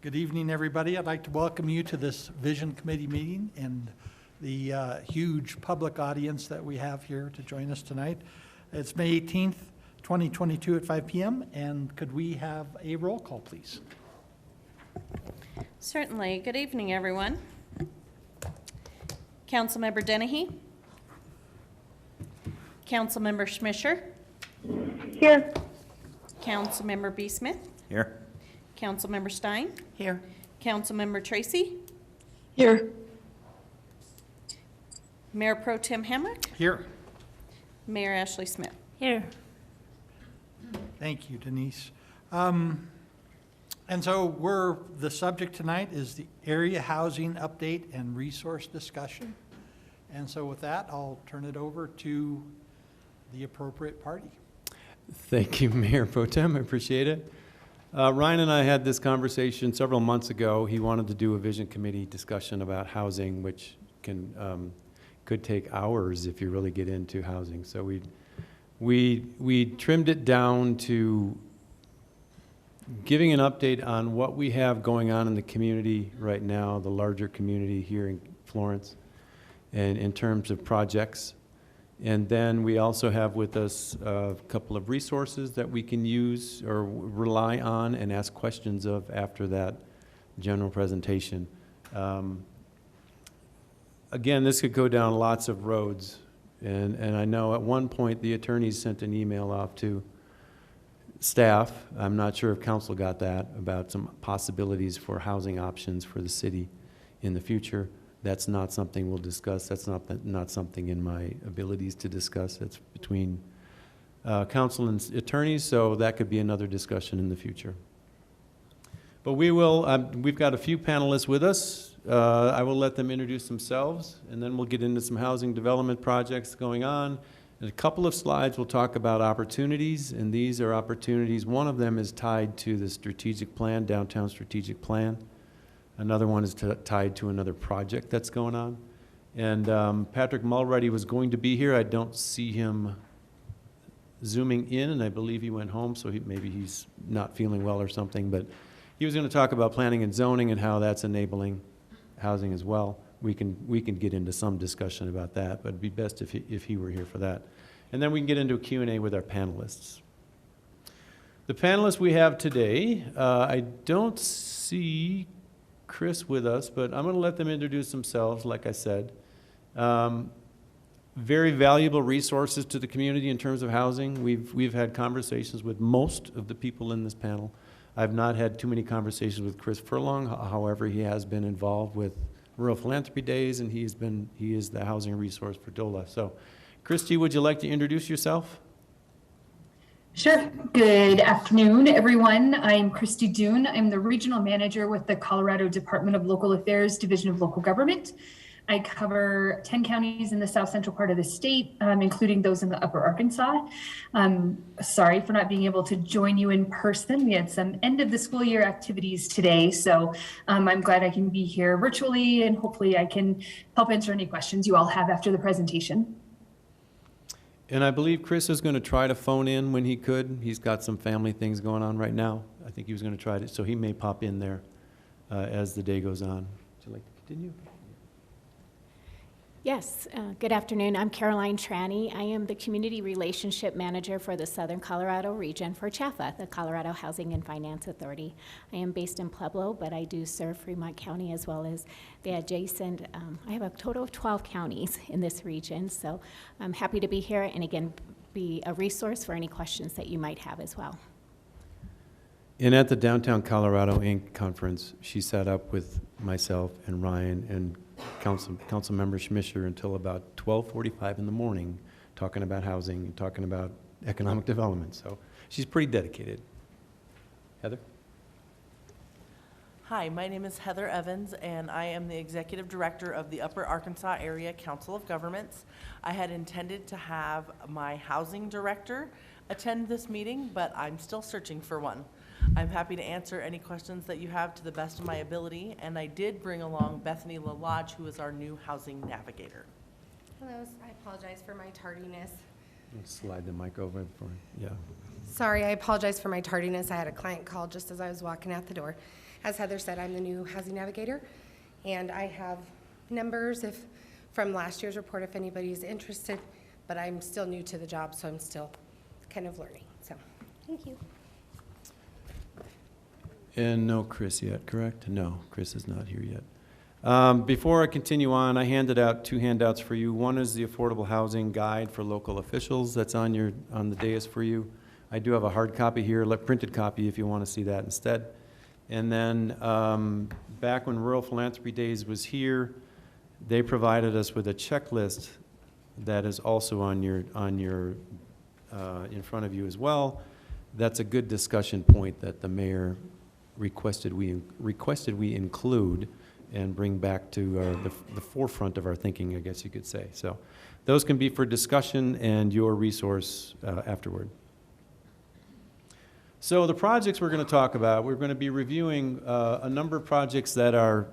Good evening, everybody. I'd like to welcome you to this Vision Committee meeting and the huge public audience that we have here to join us tonight. It's May 18th, 2022 at 5 p.m. And could we have a roll call, please? Certainly. Good evening, everyone. Councilmember Dennehy. Councilmember Schmischer. Here. Councilmember B. Smith. Here. Councilmember Stein. Here. Councilmember Tracy. Here. Mayor Pro Tem Hamrick. Here. Mayor Ashley Smith. Here. Thank you, Denise. And so the subject tonight is the area housing update and resource discussion. And so with that, I'll turn it over to the appropriate party. Thank you, Mayor Pro Tem. I appreciate it. Ryan and I had this conversation several months ago. He wanted to do a vision committee discussion about housing, which could take hours if you really get into housing. So we trimmed it down to giving an update on what we have going on in the community right now, the larger community here in Florence, and in terms of projects. And then we also have with us a couple of resources that we can use or rely on and ask questions of after that general presentation. Again, this could go down lots of roads. And I know at one point the attorneys sent an email off to staff. I'm not sure if council got that, about some possibilities for housing options for the city in the future. That's not something we'll discuss. That's not something in my abilities to discuss. It's between council and attorneys, so that could be another discussion in the future. But we will, we've got a few panelists with us. I will let them introduce themselves, and then we'll get into some housing development projects going on. In a couple of slides, we'll talk about opportunities, and these are opportunities. One of them is tied to the strategic plan, downtown strategic plan. Another one is tied to another project that's going on. And Patrick Mulready was going to be here. I don't see him zooming in, and I believe he went home, so maybe he's not feeling well or something. But he was going to talk about planning and zoning and how that's enabling housing as well. We can get into some discussion about that, but it'd be best if he were here for that. And then we can get into a Q&A with our panelists. The panelists we have today, I don't see Chris with us, but I'm going to let them introduce themselves, like I said. Very valuable resources to the community in terms of housing. We've had conversations with most of the people in this panel. I've not had too many conversations with Chris Furlong. However, he has been involved with Rural Philanthropy Days, and he is the housing resource for DOLA. So, Christy, would you like to introduce yourself? Sure. Good afternoon, everyone. I'm Christy Dune. I'm the regional manager with the Colorado Department of Local Affairs, Division of Local Government. I cover 10 counties in the south central part of the state, including those in the upper Arkansas. Sorry for not being able to join you in person. We had some end of the school year activities today, so I'm glad I can be here virtually, and hopefully I can help answer any questions you all have after the presentation. And I believe Chris is going to try to phone in when he could. He's got some family things going on right now. I think he was going to try to, so he may pop in there as the day goes on. Would you like to continue? Yes, good afternoon. I'm Caroline Tranny. I am the Community Relationship Manager for the Southern Colorado region for CHFA, the Colorado Housing and Finance Authority. I am based in Pueblo, but I do serve Fremont County as well as the adjacent. I have a total of 12 counties in this region, so I'm happy to be here and again be a resource for any questions that you might have as well. And at the Downtown Colorado Inc. conference, she sat up with myself and Ryan and Council Member Schmischer until about 12:45 in the morning, talking about housing and talking about economic development. So she's pretty dedicated. Heather? Hi, my name is Heather Evans, and I am the Executive Director of the Upper Arkansas Area Council of Governments. I had intended to have my Housing Director attend this meeting, but I'm still searching for one. I'm happy to answer any questions that you have to the best of my ability, and I did bring along Bethany LaLodge, who is our new Housing Navigator. Hello, I apologize for my tardiness. Slide the mic over for, yeah. Sorry, I apologize for my tardiness. I had a client call just as I was walking out the door. As Heather said, I'm the new housing navigator, and I have numbers from last year's report if anybody's interested, but I'm still new to the job, so I'm still kind of learning. So, thank you. And no Chris yet, correct? No, Chris is not here yet. Before I continue on, I handed out 2 handouts for you. One is the Affordable Housing Guide for Local Officials. That's on the dais for you. I do have a hard copy here, a printed copy if you want to see that instead. And then back when Rural Philanthropy Days was here, they provided us with a checklist that is also on your in front of you as well. That's a good discussion point that the mayor requested we include and bring back to the forefront of our thinking, I guess you could say. So those can be for discussion and your resource afterward. So the projects we're going to talk about, we're going to be reviewing a number of projects that are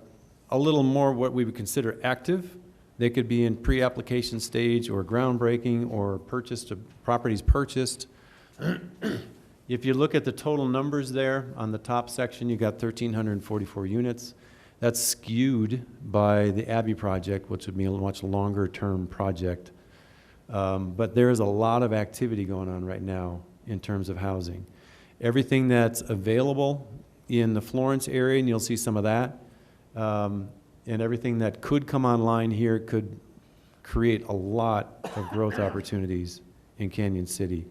a little more what we would consider active. They could be in pre-application stage or groundbreaking or properties purchased. If you look at the total numbers there on the top section, you got 1,344 units. That's skewed by the Abbey project, which would be a much longer term project. But there is a lot of activity going on right now in terms of housing. Everything that's available in the Florence area, and you'll see some of that, and everything that could come online here could create a lot of growth opportunities in Canyon City.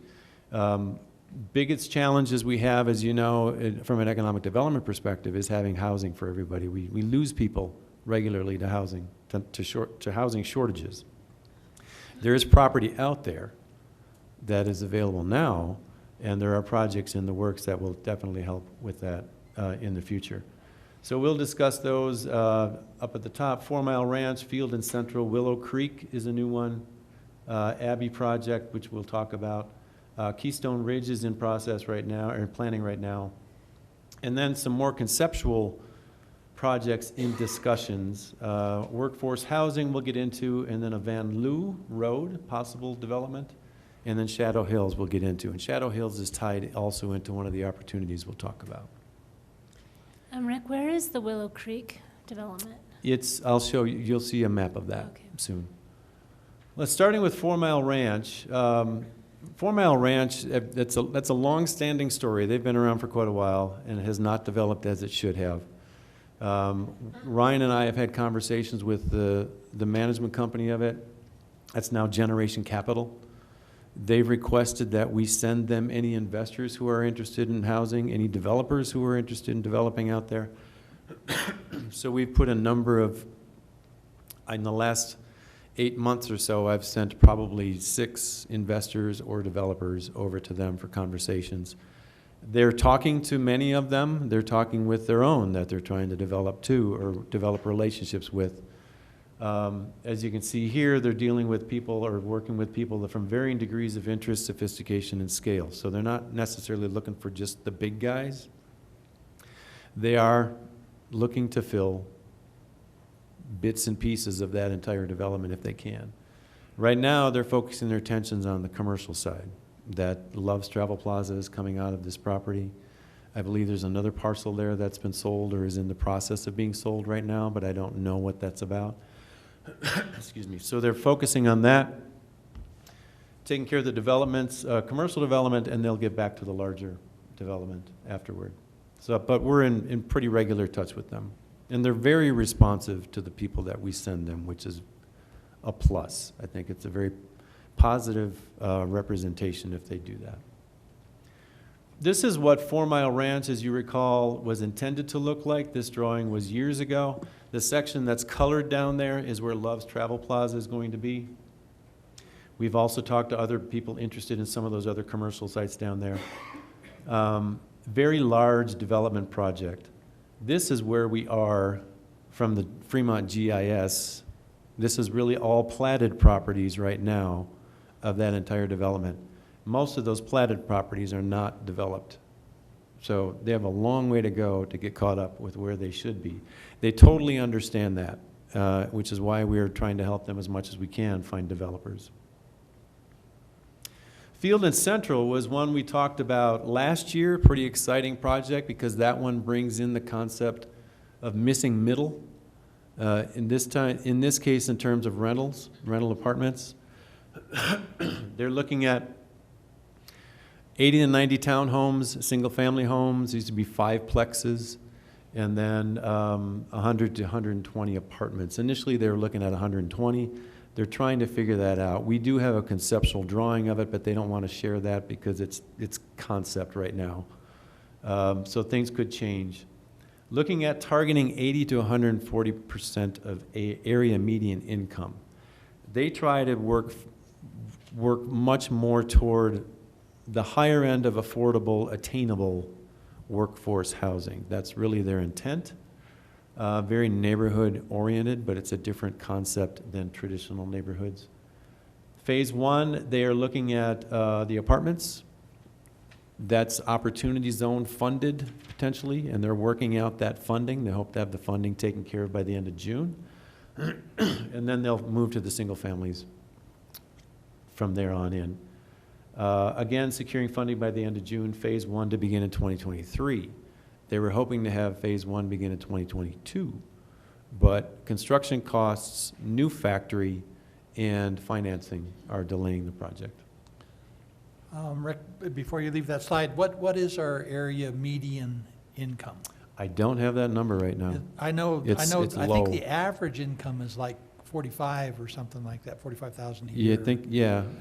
Biggest challenges we have, as you know, from an economic development perspective, is having housing for everybody. We lose people regularly to housing, to housing shortages. There is property out there that is available now, and there are projects in the works that will definitely help with that in the future. So we'll discuss those up at the top. 4 Mile Ranch, Field and Central, Willow Creek is a new one. Abbey project, which we'll talk about. Keystone Ridge is in process right now, or planning right now. And then some more conceptual projects in discussions. Workforce housing we'll get into, and then a Van Loo Road, possible development. And then Shadow Hills we'll get into. And Shadow Hills is tied also into one of the opportunities we'll talk about. Rick, where is the Willow Creek development? I'll show you, you'll see a map of that soon. Let's starting with 4 Mile Ranch. 4 Mile Ranch, that's a long-standing story. They've been around for quite a while, and it has not developed as it should have. Ryan and I have had conversations with the management company of it. That's now Generation Capital. They've requested that we send them any investors who are interested in housing, any developers who are interested in developing out there. So we've put a number of, in the last 8 months or so, I've sent probably 6 investors or developers over to them for conversations. They're talking to many of them. They're talking with their own that they're trying to develop too, or develop relationships with. As you can see here, they're dealing with people or working with people from varying degrees of interest, sophistication, and scale. So they're not necessarily looking for just the big guys. They are looking to fill bits and pieces of that entire development if they can. Right now, they're focusing their attentions on the commercial side. That Love's Travel Plaza is coming out of this property. I believe there's another parcel there that's been sold or is in the process of being sold right now, but I don't know what that's about. Excuse me. So they're focusing on that, taking care of the developments, commercial development, and they'll get back to the larger development afterward. So, but we're in pretty regular touch with them. And they're very responsive to the people that we send them, which is a plus. I think it's a very positive representation if they do that. This is what 4 Mile Ranch, as you recall, was intended to look like. This drawing was years ago. The section that's colored down there is where Love's Travel Plaza is going to be. We've also talked to other people interested in some of those other commercial sites down there. Very large development project. This is where we are from the Fremont GIS. This is really all platted properties right now of that entire development. Most of those platted properties are not developed. So they have a long way to go to get caught up with where they should be. They totally understand that, which is why we are trying to help them as much as we can find developers. Field and Central was one we talked about last year, pretty exciting project because that one brings in the concept of missing middle. In this case, in terms of rental apartments. They're looking at 80 to 90 townhomes, single-family homes, used to be 5 plexes, and then 100 to 120 apartments. Initially, they were looking at 120. They're trying to figure that out. We do have a conceptual drawing of it, but they don't want to share that because it's concept right now. So things could change. Looking at targeting 80 to 140% of area median income. They try to work much more toward the higher end of affordable, attainable workforce housing. That's really their intent. Very neighborhood oriented, but it's a different concept than traditional neighborhoods. Phase 1, they are looking at the apartments. That's Opportunity Zone funded potentially, and they're working out that funding. They hope to have the funding taken care of by the end of June. And then they'll move to the single families from there on in. Again, securing funding by the end of June, phase 1 to begin in 2023. They were hoping to have phase 1 begin in 2022, but construction costs, new factory, and financing are delaying the project. Rick, before you leave that slide, what is our area median income? I don't have that number right now. I know, It's I low. think the average income is like 45 or something like that, 45,000 a Yeah, year.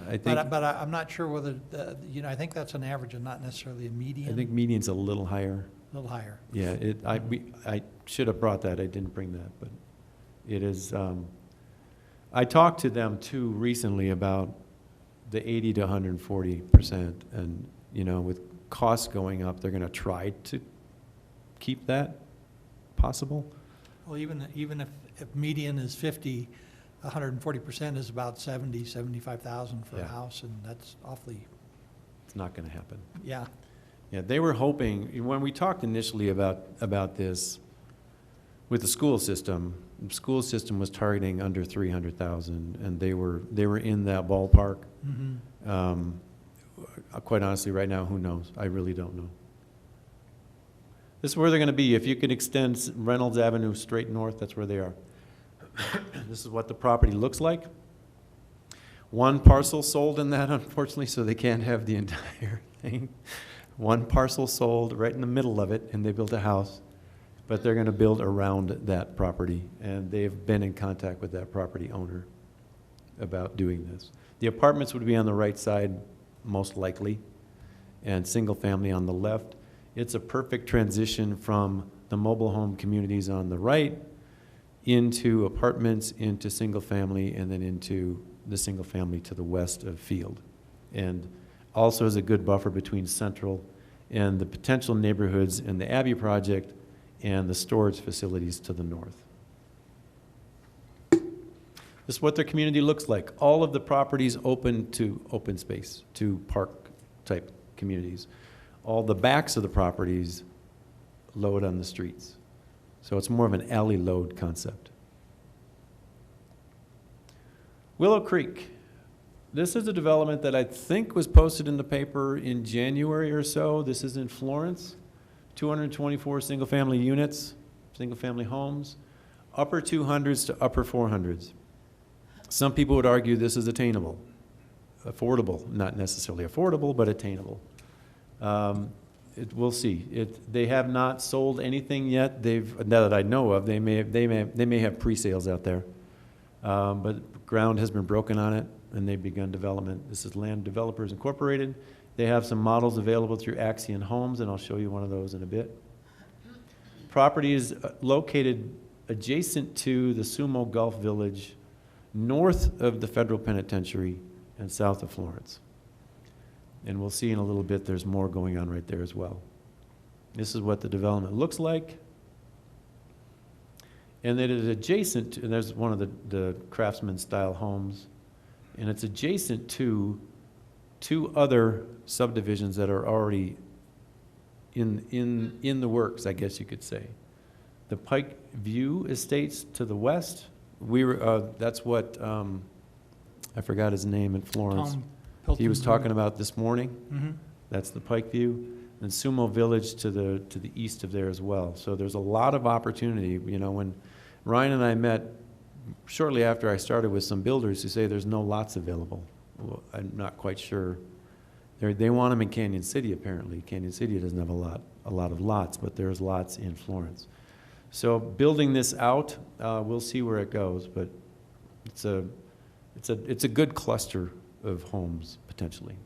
I think, But I'm not sure whether, I think that's an average and not necessarily a median. I think median's a little higher. A little higher. Yeah, I should have brought that, I didn't bring that, but it is, I talked to them too recently about the 80 to 140%, and, with costs going up, they're gonna try to keep that possible. Well, even if median is 50, 140% is about 75,000 for a Yeah. house, and that's awfully, It's not gonna happen. yeah. Yeah, they were hoping, when we talked initially about this, with the school system was targeting under 300,000, and they were in that ballpark. Mhm. Quite honestly, right now, who knows? I really don't know. This is where they're gonna be. If you could extend Reynolds Avenue straight north, that's where they are. This is what the property looks like. One parcel sold in that, unfortunately, so they can't have the entire thing. One parcel sold right in the middle of it, and they built a house. But they're gonna build around that property, and they've been in contact with that property owner about doing this. The apartments would be on the right side, most likely, and single family on the left. It's a perfect transition from the mobile home communities on the right into apartments, into single family, and then into the single family to the west of Field. And also is a good buffer between Central and the potential neighborhoods in the Abbey project and the storage facilities to the north. This is what their community looks like. All of the properties open to open space, to park-type communities. All the backs of the properties load on the streets. So it's more of an alley load concept. Willow Creek. This is a development that I think was posted in the paper in January or so. This is in Florence. 224 single-family units, single-family homes, upper 200s to upper 400s. Some people would argue this is attainable, affordable, not necessarily affordable, but attainable. We'll see. They have not sold anything yet. Now that I know of, they may have pre-sales out there, but ground has been broken on it, and they've begun development. This is Land Developers Incorporated. They have some models available through Axion Homes, and I'll show you one of those in a bit. Property is located adjacent to the Sumo Gulf Village, north of the Federal Penitentiary and south of Florence. And we'll see in a little bit there's more going on right there as well. This is what the development looks like. And it is adjacent to, and there's one of the craftsman-style homes, and it's adjacent to 2 other subdivisions that are already in the works, I guess you could say. The Pike View Estates to the west, that's what, I forgot his name in Florence. he was Pilton. talking about this morning. Mhm. That's the Pike View. And Sumo Village to the east of there as well. So there's a lot of opportunity. You know, when Ryan and I met shortly after I started with some builders who say there's no lots available. Well, I'm not quite sure. They want them in Canyon City, apparently. Canyon City doesn't have a lot of lots, but there's lots in Florence. So building this out, we'll see where it goes, but it's a good cluster of homes, potentially.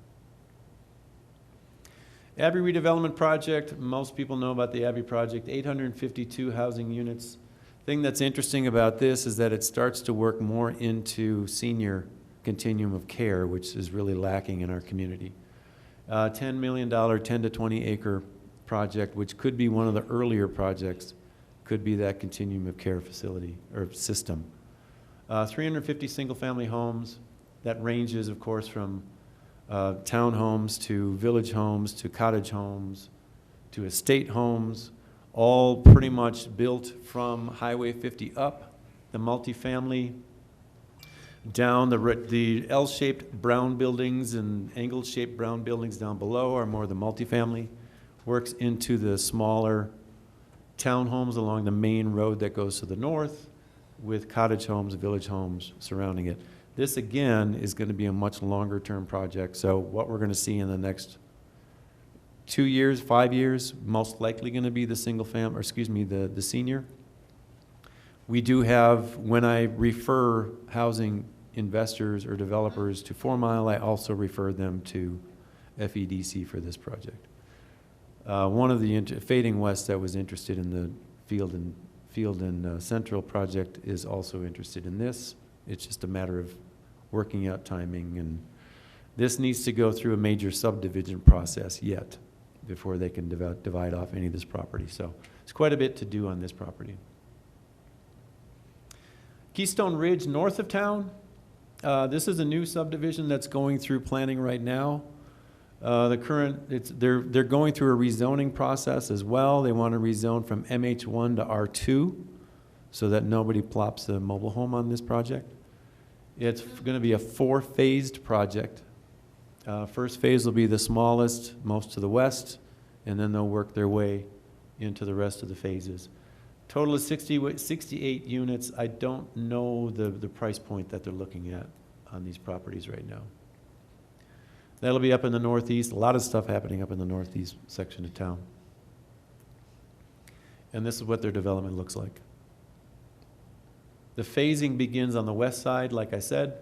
Abbey redevelopment project, most people know about the Abbey project, 852 housing units. Thing that's interesting about this is that it starts to work more into senior continuum of care, which is really lacking in our community. $10 million, 10 to 20 acre project, which could be one of the earlier projects, could be that continuum of care facility or system. 350 single family homes. That ranges, of course, from townhomes to village homes to cottage homes to estate homes, all pretty much built from Highway 50 up, the multifamily, down the L-shaped brown buildings and angle-shaped brown buildings down below are more the multifamily, works into the smaller townhomes along the main road that goes to the north with cottage homes, village homes surrounding it. This, again, is going to be a much longer-term project. So what we're going to see in the next 2 years, 5 years, most likely going to be the single family, or excuse me, the senior. We do have, when I refer housing investors or developers to 4 Mile, I also refer them to FEDC for this project. One of the Fading West that was interested in the Field and Central project is also interested in this. It's just a matter of working out timing, and this needs to go through a major subdivision process yet before they can divide off any of this property. So it's quite a bit to do on this property. Keystone Ridge, north of town. This is a new subdivision that's going through planning right now. They're going through a rezoning process as well. They want to rezone from MH1 to R2 so that nobody plops a mobile home on this project. It's going to be a 4-phased project. First phase will be the smallest, most to the west, and then they'll work their way into the rest of the phases. Total is 68 units. I don't know the price point that they're looking at on these properties right now. That'll be up in the northeast. A lot of stuff happening up in the northeast section of town. And this is what their development looks like. The phasing begins on the west side, like I said,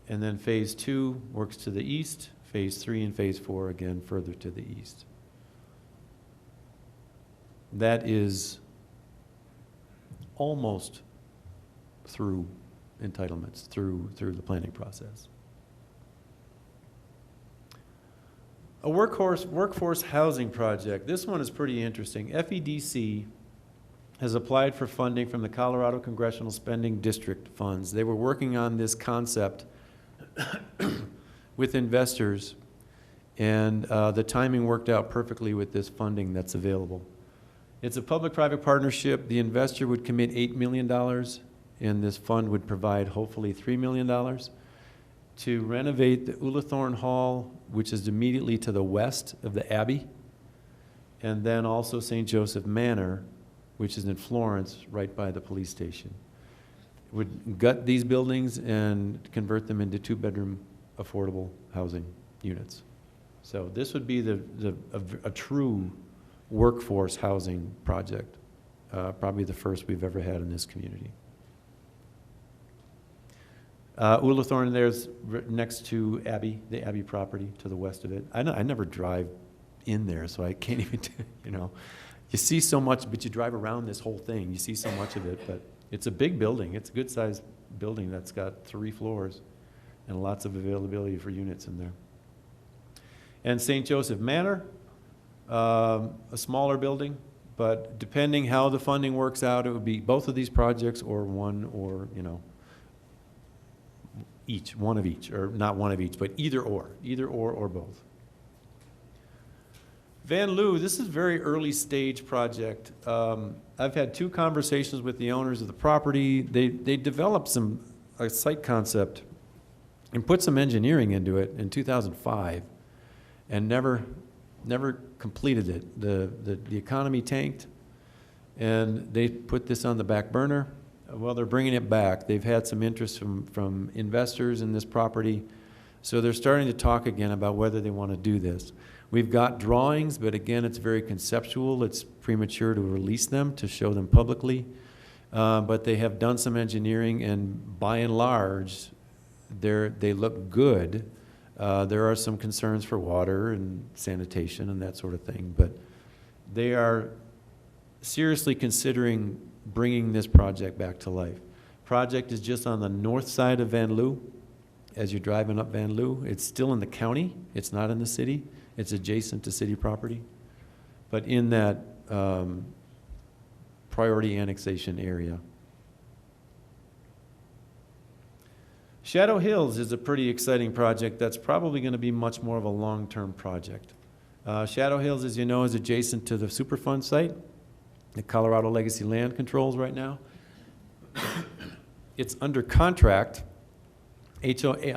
and then phase 2 works to the east, phase 3 and phase 4 again further to the east. That is almost through entitlements, through the planning process. A workforce housing project. This one is pretty interesting. FEDC has applied for funding from the Colorado Congressional Spending District funds. They were working on this concept with investors, and the timing worked out perfectly with this funding that's available. It's a public-private partnership. The investor would commit $8 million, and this fund would provide hopefully $3 million to renovate the Ullathorne Hall, which is immediately to the west of the Abbey, and then also St. Joseph Manor, which is in Florence, right by the police station. Would gut these buildings and convert them into 2-bedroom affordable housing units. So this would be a true workforce housing project, probably the first we've ever had in this community. Ullathorne there's next to Abbey, the Abbey property to the west of it. I never drive in there, so I can't even, you see so much, but you drive around this whole thing, you see so much of it, but it's a big building. It's a good-sized building that's got 3 floors and lots of availability for units in there. And St. Joseph Manor, a smaller building, but depending how the funding works out, it would be both of these projects or one or, one of each, or not one of each, but either or both. Van Loo, this is a very early stage project. I've had 2 conversations with the owners of the property. They developed a site concept and put some engineering into it in 2005 and never completed it. The economy tanked, and they put this on the back burner. Well, they're bringing it back. They've had some interest from investors in this property, so they're starting to talk again about whether they want to do this. We've got drawings, but again, it's very conceptual. It's premature to release them, to show them publicly. But they have done some engineering, and by and large, they look good. There are some concerns for water and sanitation and that sort of thing, but they are seriously considering bringing this project back to life. Project is just on the north side of Van Loo. As you're driving up Van Loo, it's still in the county. It's not in the city. It's adjacent to city property, but in that priority annexation area. Shadow Hills is a pretty exciting project that's probably going to be much more of a long-term project. Shadow Hills, as you know, is adjacent to the Superfund site that Colorado Legacy Land controls right now. It's under contract.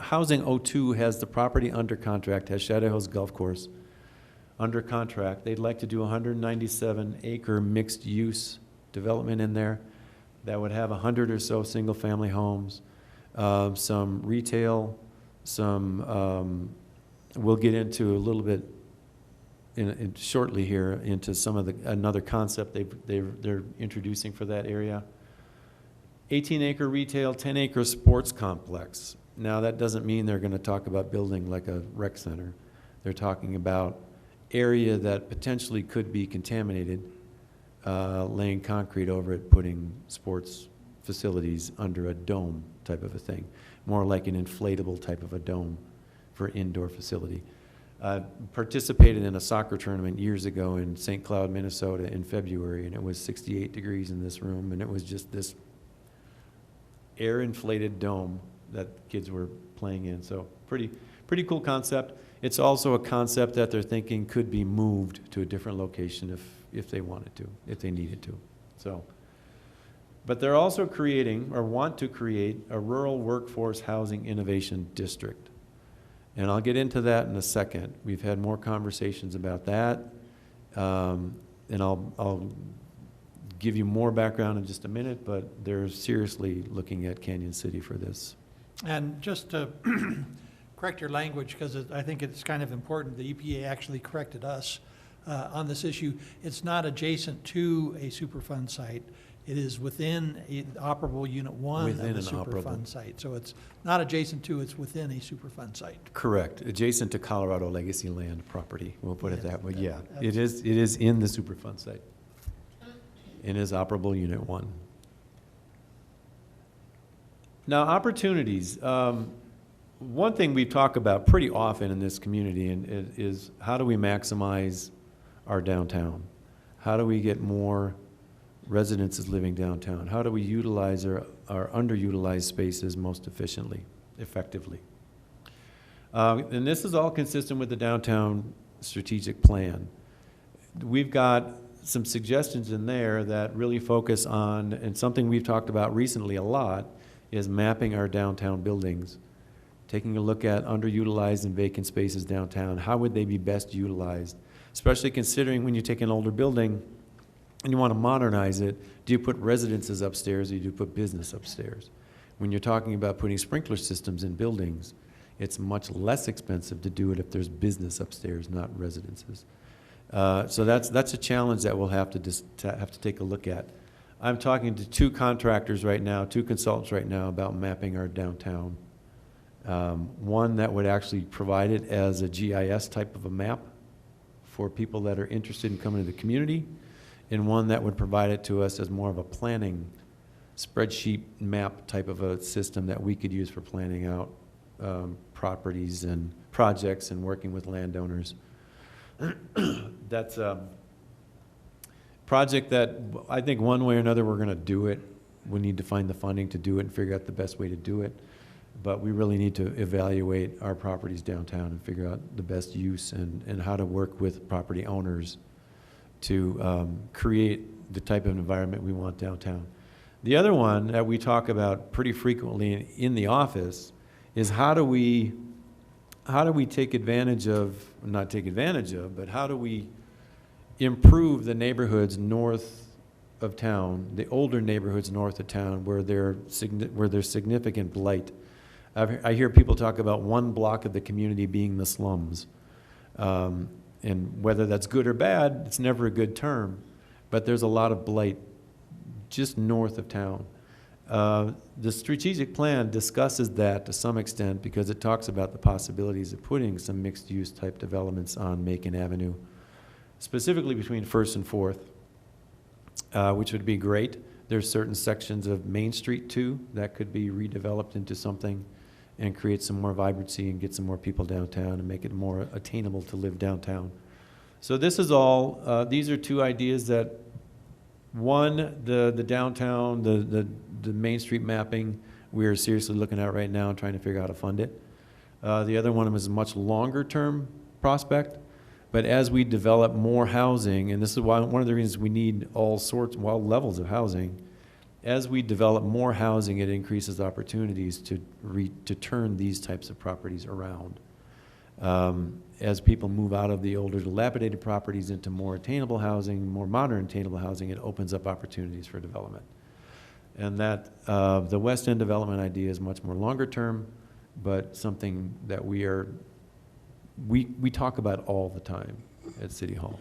Housing 02 has the property under contract, has Shadow Hills Golf Course under contract. They'd like to do a 197-acre mixed-use development in there that would have 100 or so single-family homes, some retail, some, we'll get into a little bit shortly here into some of another concept they're introducing for that area. 18-acre retail, 10-acre sports complex. Now, that doesn't mean they're going to talk about building like a rec center. They're talking about area that potentially could be contaminated, laying concrete over it, putting sports facilities under a dome type of a thing, more like an inflatable type of a dome for indoor facility. Participated in a soccer tournament years ago in St. Cloud, Minnesota in February, and it was 68 degrees in this room, and it was just this air-inflated dome that kids were playing in. So pretty cool concept. It's also a concept that they're thinking could be moved to a different location if they wanted to, if they needed to. So, but they're also creating, or want to create, a rural workforce housing innovation district. And I'll get into that in a second. We've had more conversations about that, and I'll give you more background in just a minute, but they're seriously looking at Canyon City for this. And just to correct your language, because I think it's kind of important, the EPA actually corrected us on this issue. It's not adjacent to a Superfund site. It is within operable Unit 1 Within of the an operable. Superfund site. So it's not adjacent to, it's within a Superfund site. Correct, adjacent to Colorado Legacy Land property, we'll put it Yeah, that way, that- yeah. that's- It is in the Superfund site. It is operable Unit 1. Now, opportunities. One thing we talk about pretty often in this community is how do we maximize our downtown? How do we get more residences living downtown? How do we utilize our underutilized spaces most effectively? And this is all consistent with the downtown strategic plan. We've got some suggestions in there that really focus on, and something we've talked about recently a lot, is mapping our downtown buildings, taking a look at underutilized and vacant spaces downtown. How would they be best utilized? Especially considering when you take an older building and you want to modernize it, do you put residences upstairs or do you put business upstairs? When you're talking about putting sprinkler systems in buildings, it's much less expensive to do it if there's business upstairs, not residences. So that's a challenge that we'll have to take a look at. I'm talking to two contractors right now, two consultants right now about mapping our downtown. One that would actually provide it as a GIS type of a map for people that are interested in coming to the community, and one that would provide it to us as more of a planning spreadsheet map type of a system that we could use for planning out properties and projects and working with landowners. That's a project that I think one way or another we're going to do it. We need to find the funding to do it and figure out the best way to do it. But we really need to evaluate our properties downtown and figure out the best use and how to work with property owners to create the type of environment we want downtown. The other one that we talk about pretty frequently in the office is how do we take advantage of, not take advantage of, but how do we improve the neighborhoods north of town, the older neighborhoods north of town where there's significant blight. I hear people talk about one block of the community being the slums. And whether that's good or bad, it's never a good term, but there's a lot of blight just north of town. The strategic plan discusses that to some extent because it talks about the possibilities of putting some mixed-use type developments on Macon Avenue, specifically between 1st and 4th, which would be great. There's certain sections of Main Street too that could be redeveloped into something and create some more vibrancy and get some more people downtown and make it more attainable to live downtown. So this is all, these are two ideas that, one, the downtown, the Main Street mapping, we are seriously looking at right now and trying to figure out how to fund it. The other one is a much longer term prospect, but as we develop more housing, and this is why one of the reasons we need all levels of housing, as we develop more housing, it increases opportunities to turn these types of properties around. As people move out of the older dilapidated properties into more attainable housing, more modern attainable housing, it opens up opportunities for development. And that the West End development idea is much more longer term, but something that we talk about all the time at City Hall.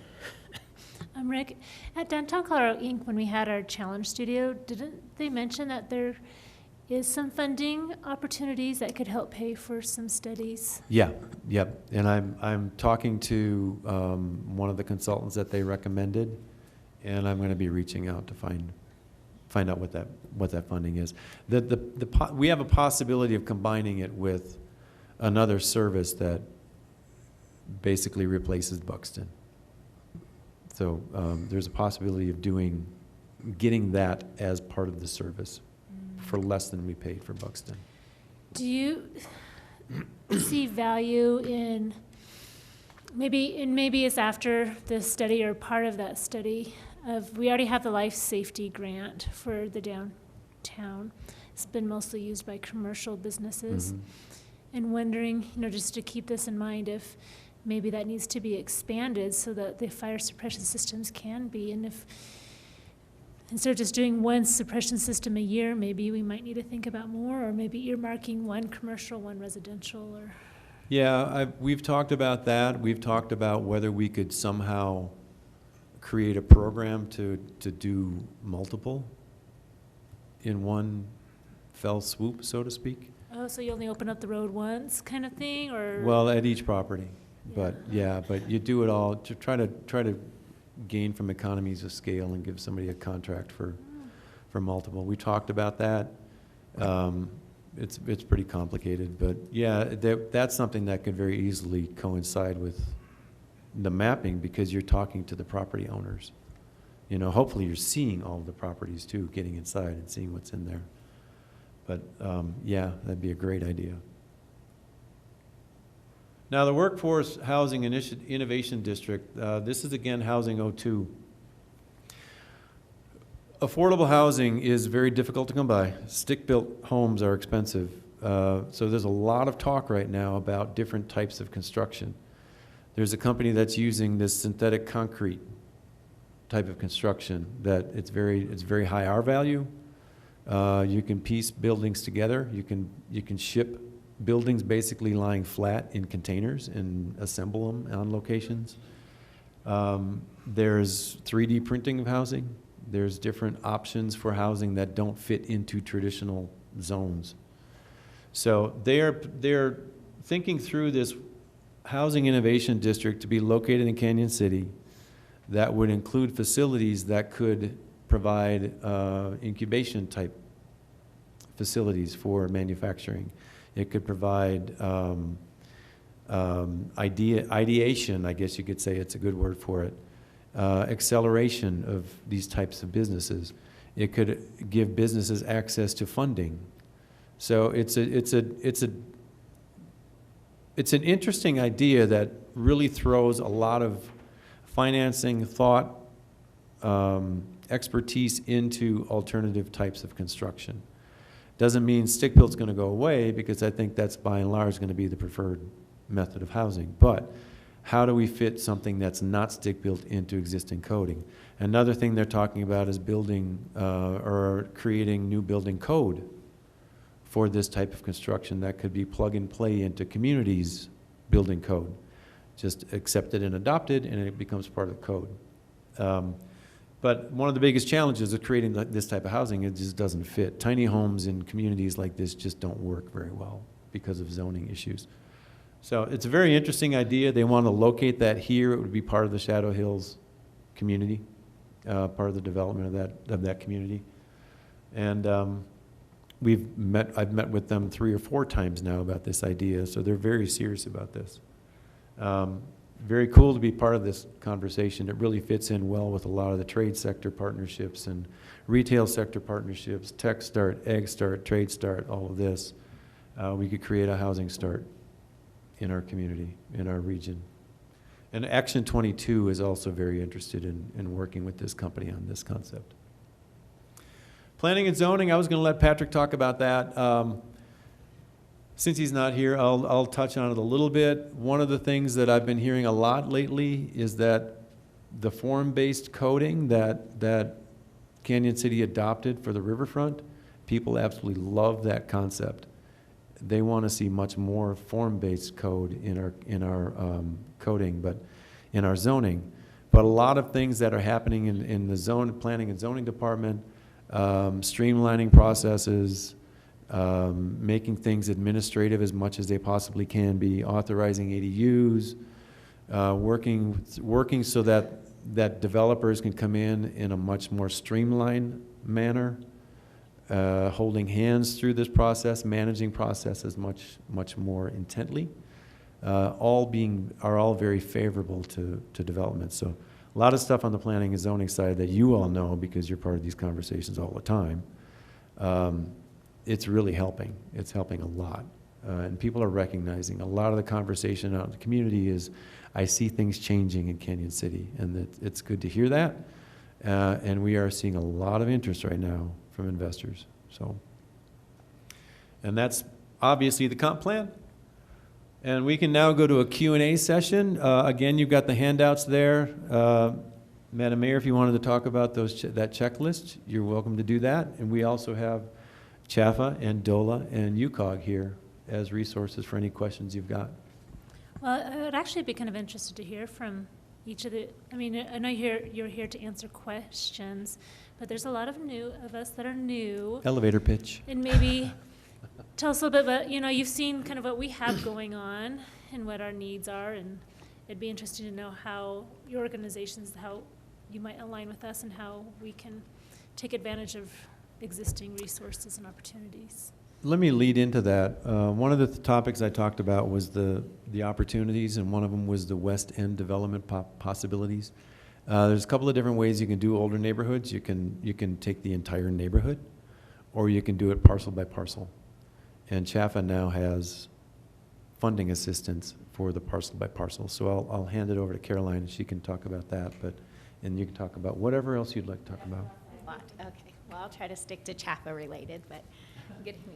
Rick, at Downtown Colorado Inc., when we had our challenge studio, didn't they mention that there is some funding opportunities that could help pay for some studies? Yeah, yep. And I'm talking to one of the consultants that they recommended, and I'm going to be reaching out to find out what that funding is. We have a possibility of combining it with another service that basically replaces Buxton. So there's a possibility of getting that as part of the service for less than we paid for Buxton. Do you see value in maybe it's after the study or part of that study of, we already have the life safety grant for the downtown. It's been mostly used by commercial businesses. Mm-hmm. And wondering, just to keep this in mind, if maybe that needs to be expanded so that the fire suppression systems can be, and if instead of just doing one suppression system a year, maybe we might need to think about more, or maybe earmarking one commercial, one residential, or. Yeah, we've talked about that. We've talked about whether we could somehow create a program to do multiple in one fell swoop, so to speak. Oh, so you only open up the road once kind of thing, or? Well, at each property. But but you do it all to try to gain from economies of scale and give somebody a contract for multiple. We talked about that. It's pretty complicated, but yeah, that's something that could very easily coincide with the mapping because you're talking to the property owners. Hopefully you're seeing all of the properties too, getting inside and seeing what's in there. But yeah, that'd be a great idea. Now, the Workforce Housing Innovation District, this is again Housing 02. Affordable housing is very difficult to come by. Stick-built homes are expensive. So there's a lot of talk right now about different types of construction. There's a company that's using this synthetic concrete type of construction that it's very high R value. You can piece buildings together. You can ship buildings basically lying flat in containers and assemble them on locations. There's 3D printing of housing. There's different options for housing that don't fit into traditional zones. So they're thinking through this housing innovation district to be located in Canyon City that would include facilities that could provide incubation type facilities for manufacturing. It could provide ideation, I guess you could say, it's a good word for it, acceleration of these types of businesses. It could give businesses access to funding. So it's an interesting idea that really throws a lot of financing, thought, expertise into alternative types of construction. Doesn't mean stick-built's going to go away, because I think that's by and large going to be the preferred method of housing. But how do we fit something that's not stick-built into existing coding? Another thing they're talking about is building or creating new building code for this type of construction that could be plug and play into communities' building code. Just accepted and adopted, and it becomes part of the code. But one of the biggest challenges of creating this type of housing, it just doesn't fit. Tiny homes in communities like this just don't work very well because of zoning issues. So it's a very interesting idea. They want to locate that here. It would be part of the Shadow Hills community, part of the development of that community. And I've met with them 3 or 4 times now about this idea, so they're very serious about this. Very cool to be part of this conversation. It really fits in well with a lot of the trade sector partnerships and retail sector partnerships, Tech Start, Egg Start, Trade Start, all of this. We could create a housing start in our community, in our region. And Action 22 is also very interested in working with this company on this concept. Planning and zoning, I was going to let Patrick talk about that. Since he's not here, I'll touch on it a little bit. One of the things that I've been hearing a lot lately is that the form-based coding that Canyon City adopted for the riverfront, people absolutely love that concept. They want to see much more form-based code in our coding, but in our zoning. But a lot of things that are happening in the planning and zoning department, streamlining processes, making things administrative as much as they possibly can be, authorizing ADUs, working so that developers can come in a much more streamlined manner, holding hands through this process, managing processes much more intently, are all very favorable to development. So a lot of stuff on the planning and zoning side that you all know because you're part of these conversations all the time. It's really helping. It's helping a lot. And people are recognizing a lot of the conversation out in the community is, I see things changing in Canyon City, and it's good to hear that. And we are seeing a lot of interest right now from investors. So, and that's obviously the comp plan. And we can now go to a Q&A session. Again, you've got the handouts there. Madam Mayor, if you wanted to talk about that checklist, you're welcome to do that. And we also have CHFA and DOLA and UCOG here as resources for any questions you've got. Well, I would actually be kind of interested to hear from each of the, I mean, I know you're here to answer questions, but there's a lot of us that are new. Elevator pitch. And maybe tell us a little bit about, you've seen kind of what we have going on and what our needs are, and it'd be interesting to know how your organizations, how you might align with us and how we can take advantage of existing resources and opportunities. Let me lead into that. One of the topics I talked about was the opportunities, and one of them was the West End development possibilities. There's a couple of different ways you can do older neighborhoods. You can take the entire neighborhood, or you can do it parcel by parcel. And CHFA now has funding assistance for the parcel by parcel. So I'll hand it over to Caroline, and she can talk about that. And you can talk about whatever else you'd like to talk about. Okay. Well, I'll try to stick to CHFA related, but good to me.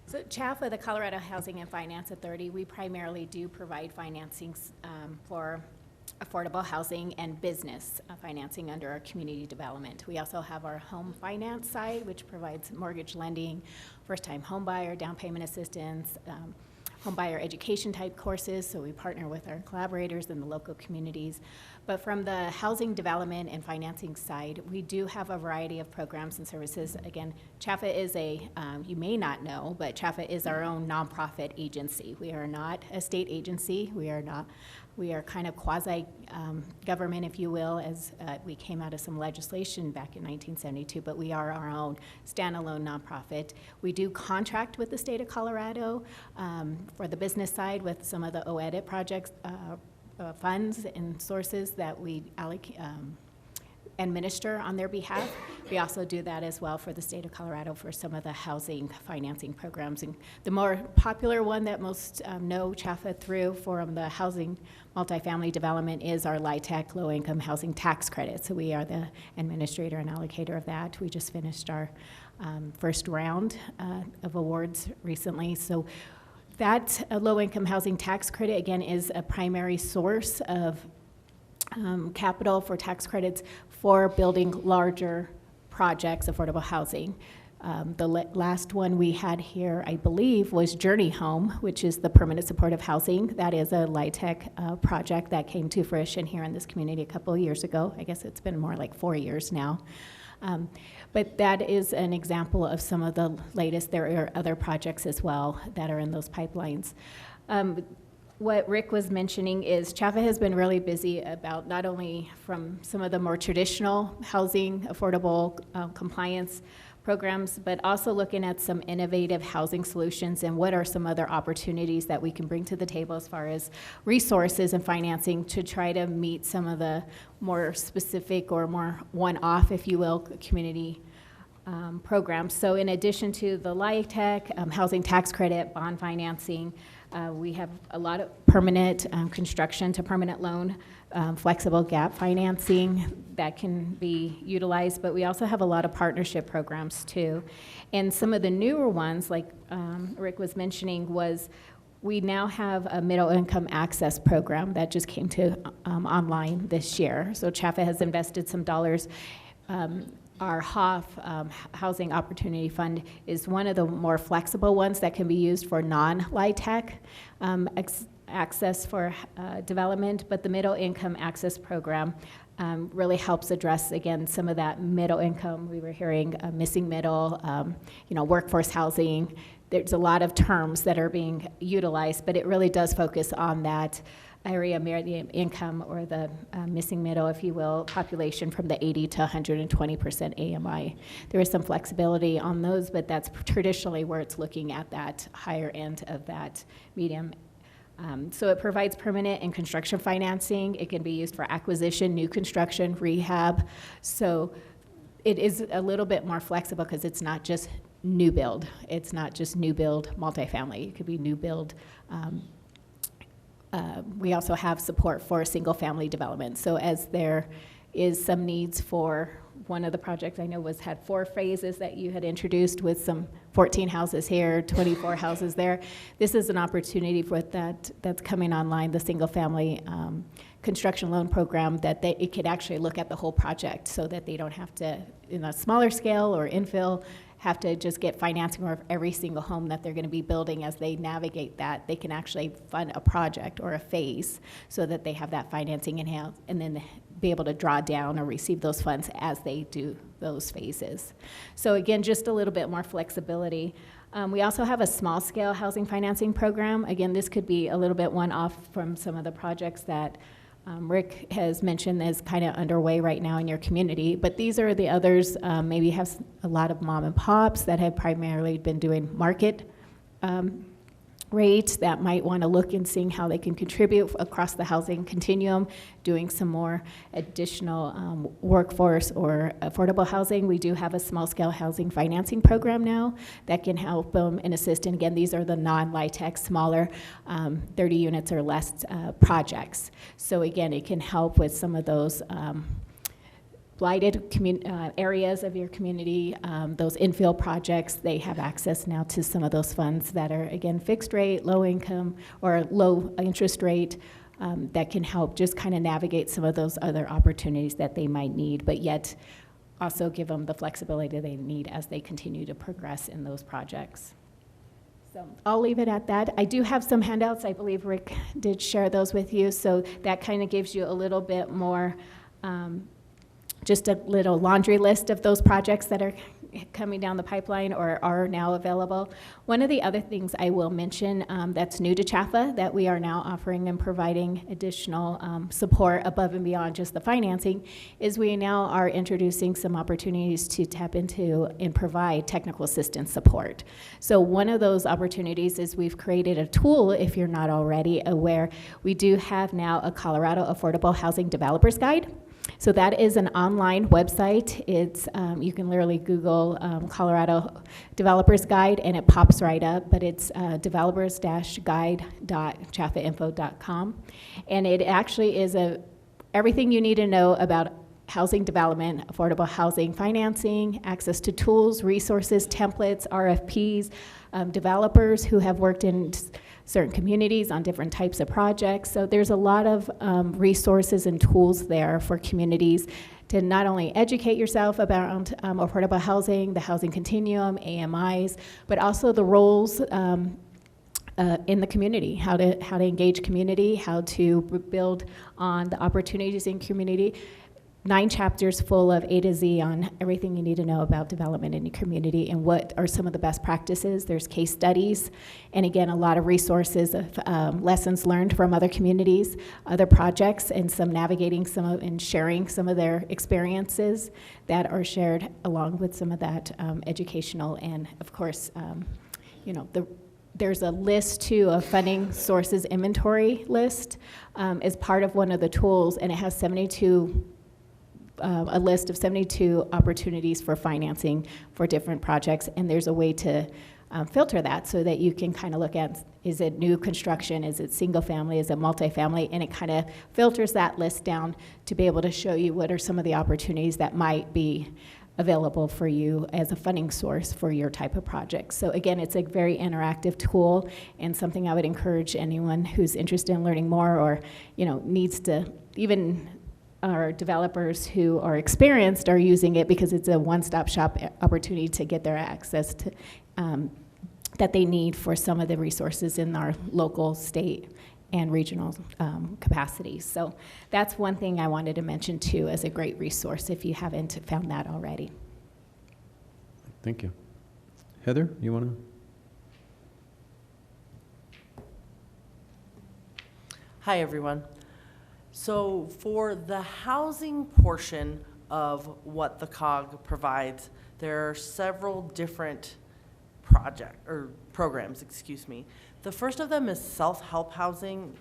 So CHFA, the Colorado Housing and Finance Authority, we primarily do provide financing for affordable housing and business financing under our community development. We also have our home finance side, which provides mortgage lending, first-time home buyer, down payment assistance, home buyer education type courses, so we partner with our collaborators in the local communities. But from the housing development and financing side, we do have a variety of programs and services. Again, CHFA is you may not know, but CHFA is our own nonprofit agency. We are not a state agency. We are kind of quasi-government, if you will, as we came out of some legislation back in 1972, but we are our own standalone nonprofit. We do contract with the state of Colorado for the business side with some of the OEDIT projects, funds and sources that we allocate, administer on their behalf. We also do that as well for the state of Colorado for some of the housing financing programs. And the more popular one that most know CHAFA through for the housing multifamily development is our LIHTC, low-income housing tax credit. So we are the administrator and allocator of that. We just finished our first round of awards recently. So that low-income housing tax credit, again, is a primary source of capital for tax credits for building larger projects, affordable housing. The last one we had here, I believe, was Journey Home, which is the permanent supportive housing. That is a LIHTC project that came to fruition here in this community a couple of years ago. I guess it's been more like 4 years now. But that is an example of some of the latest. There are other projects as well that are in those pipelines. What Rick was mentioning is CHAFA has been really busy about not only from some of the more traditional housing, affordable compliance programs, but also looking at some innovative housing solutions and what are some other opportunities that we can bring to the table as far as resources and financing to try to meet some of the more specific or more one-off, if you will, community programs. So in addition to the LIHTC, housing tax credit, bond financing, we have a lot of permanent construction to permanent loan, flexible gap financing that can be utilized, but we also have a lot of partnership programs too. And some of the newer ones, like Rick was mentioning, was we now have a middle income access program that just came to online this year. So CHAFA has invested some dollars. Our HOF, Housing Opportunity Fund, is one of the more flexible ones that can be used for non-LIHTC access for development, but the Middle Income Access Program really helps address, again, some of that middle income. We were hearing missing middle, workforce housing. There's a lot of terms that are being utilized, but it really does focus on that area median income, or the missing middle, if you will, population from the 80 to 120% AMI. There is some flexibility on those, but that's traditionally where it's looking at that higher end of that medium. So it provides permanent and construction financing. It can be used for acquisition, new construction, rehab. So it is a little bit more flexible because it's not just new build. It's not just new build multifamily. It could be new build. We also have support for single family development. So as there is some needs for, one of the projects I know had 4 phases that you had introduced with some 14 houses here, 24 houses there. This is an opportunity for that's coming online, the single family construction loan program, that it could actually look at the whole project so that they don't have to, in a smaller scale or infill, have to just get financing for every single home that they're going to be building. As they navigate that, they can actually fund a project or a phase so that they have that financing in hand and then be able to draw down or receive those funds as they do those phases. So again, just a little bit more flexibility. We also have a small scale housing financing program. Again, this could be a little bit one-off from some of the projects that Rick has mentioned is kind of underway right now in your community, but these are the others. Maybe you have a lot of mom and pops that have primarily been doing market rate that might want to look and seeing how they can contribute across the housing continuum, doing some more additional workforce or affordable housing. We do have a small scale housing financing program now that can help them and assist. And again, these are the non-LIHTC, smaller 30 units or less projects. So again, it can help with some of those blighted areas of your community, those infill projects. They have access now to some of those funds that are, again, fixed rate, low income, or low interest rate, that can help just kind of navigate some of those other opportunities that they might need, but yet also give them the flexibility they need as they continue to progress in those projects. So I'll leave it at that. I do have some handouts. I believe Rick did share those with you, so that kind of gives you a little bit more just a little laundry list of those projects that are coming down the pipeline or are now available. One of the other things I will mention that's new to CHAFA that we are now offering and providing additional support above and beyond just the financing is we now are introducing some opportunities to tap into and provide technical assistance support. So one of those opportunities is we've created a tool, if you're not already aware, we do have now a Colorado Affordable Housing Developers Guide. So that is an online website. It's you can literally Google Colorado Developers Guide and it pops right up, but it's developers-guide.chaffainfo.com. And it actually is everything you need to know about housing development, affordable housing financing, access to tools, resources, templates, RFPs, developers who have worked in certain communities on different types of projects. So there's a lot of resources and tools there for communities to not only educate yourself about affordable housing, the housing continuum, AMIs, but also the roles in the community, how to engage community, how to build on the opportunities in community. 9 chapters full of A to Z on everything you need to know about development in your community and what are some of the best practices. There's case studies, and again, a lot of resources of lessons learned from other communities, other projects, and some navigating some of and sharing some of their experiences that are shared along with some of that educational and, of course, there's a list too, a funding sources inventory list as part of one of the tools, and it has a list of 72 opportunities for financing for different projects, and there's a way to filter that so that you can kind of look at, is it new construction, is it single family, is it multifamily, and it kind of filters that list down to be able to show you what are some of the opportunities that might be available for you as a funding source for your type of project. So again, it's a very interactive tool and something I would encourage anyone who's interested in learning more or needs to, even our developers who are experienced are using it because it's a one-stop shop opportunity to get their access to that they need for some of the resources in our local, state, and regional capacities. So that's one thing I wanted to mention too as a great resource if you haven't found that already. Thank you. Heather, you want to? Hi, everyone. So for the housing portion of what the COG provides, there are several different programs, excuse me. The first of them is self-help housing.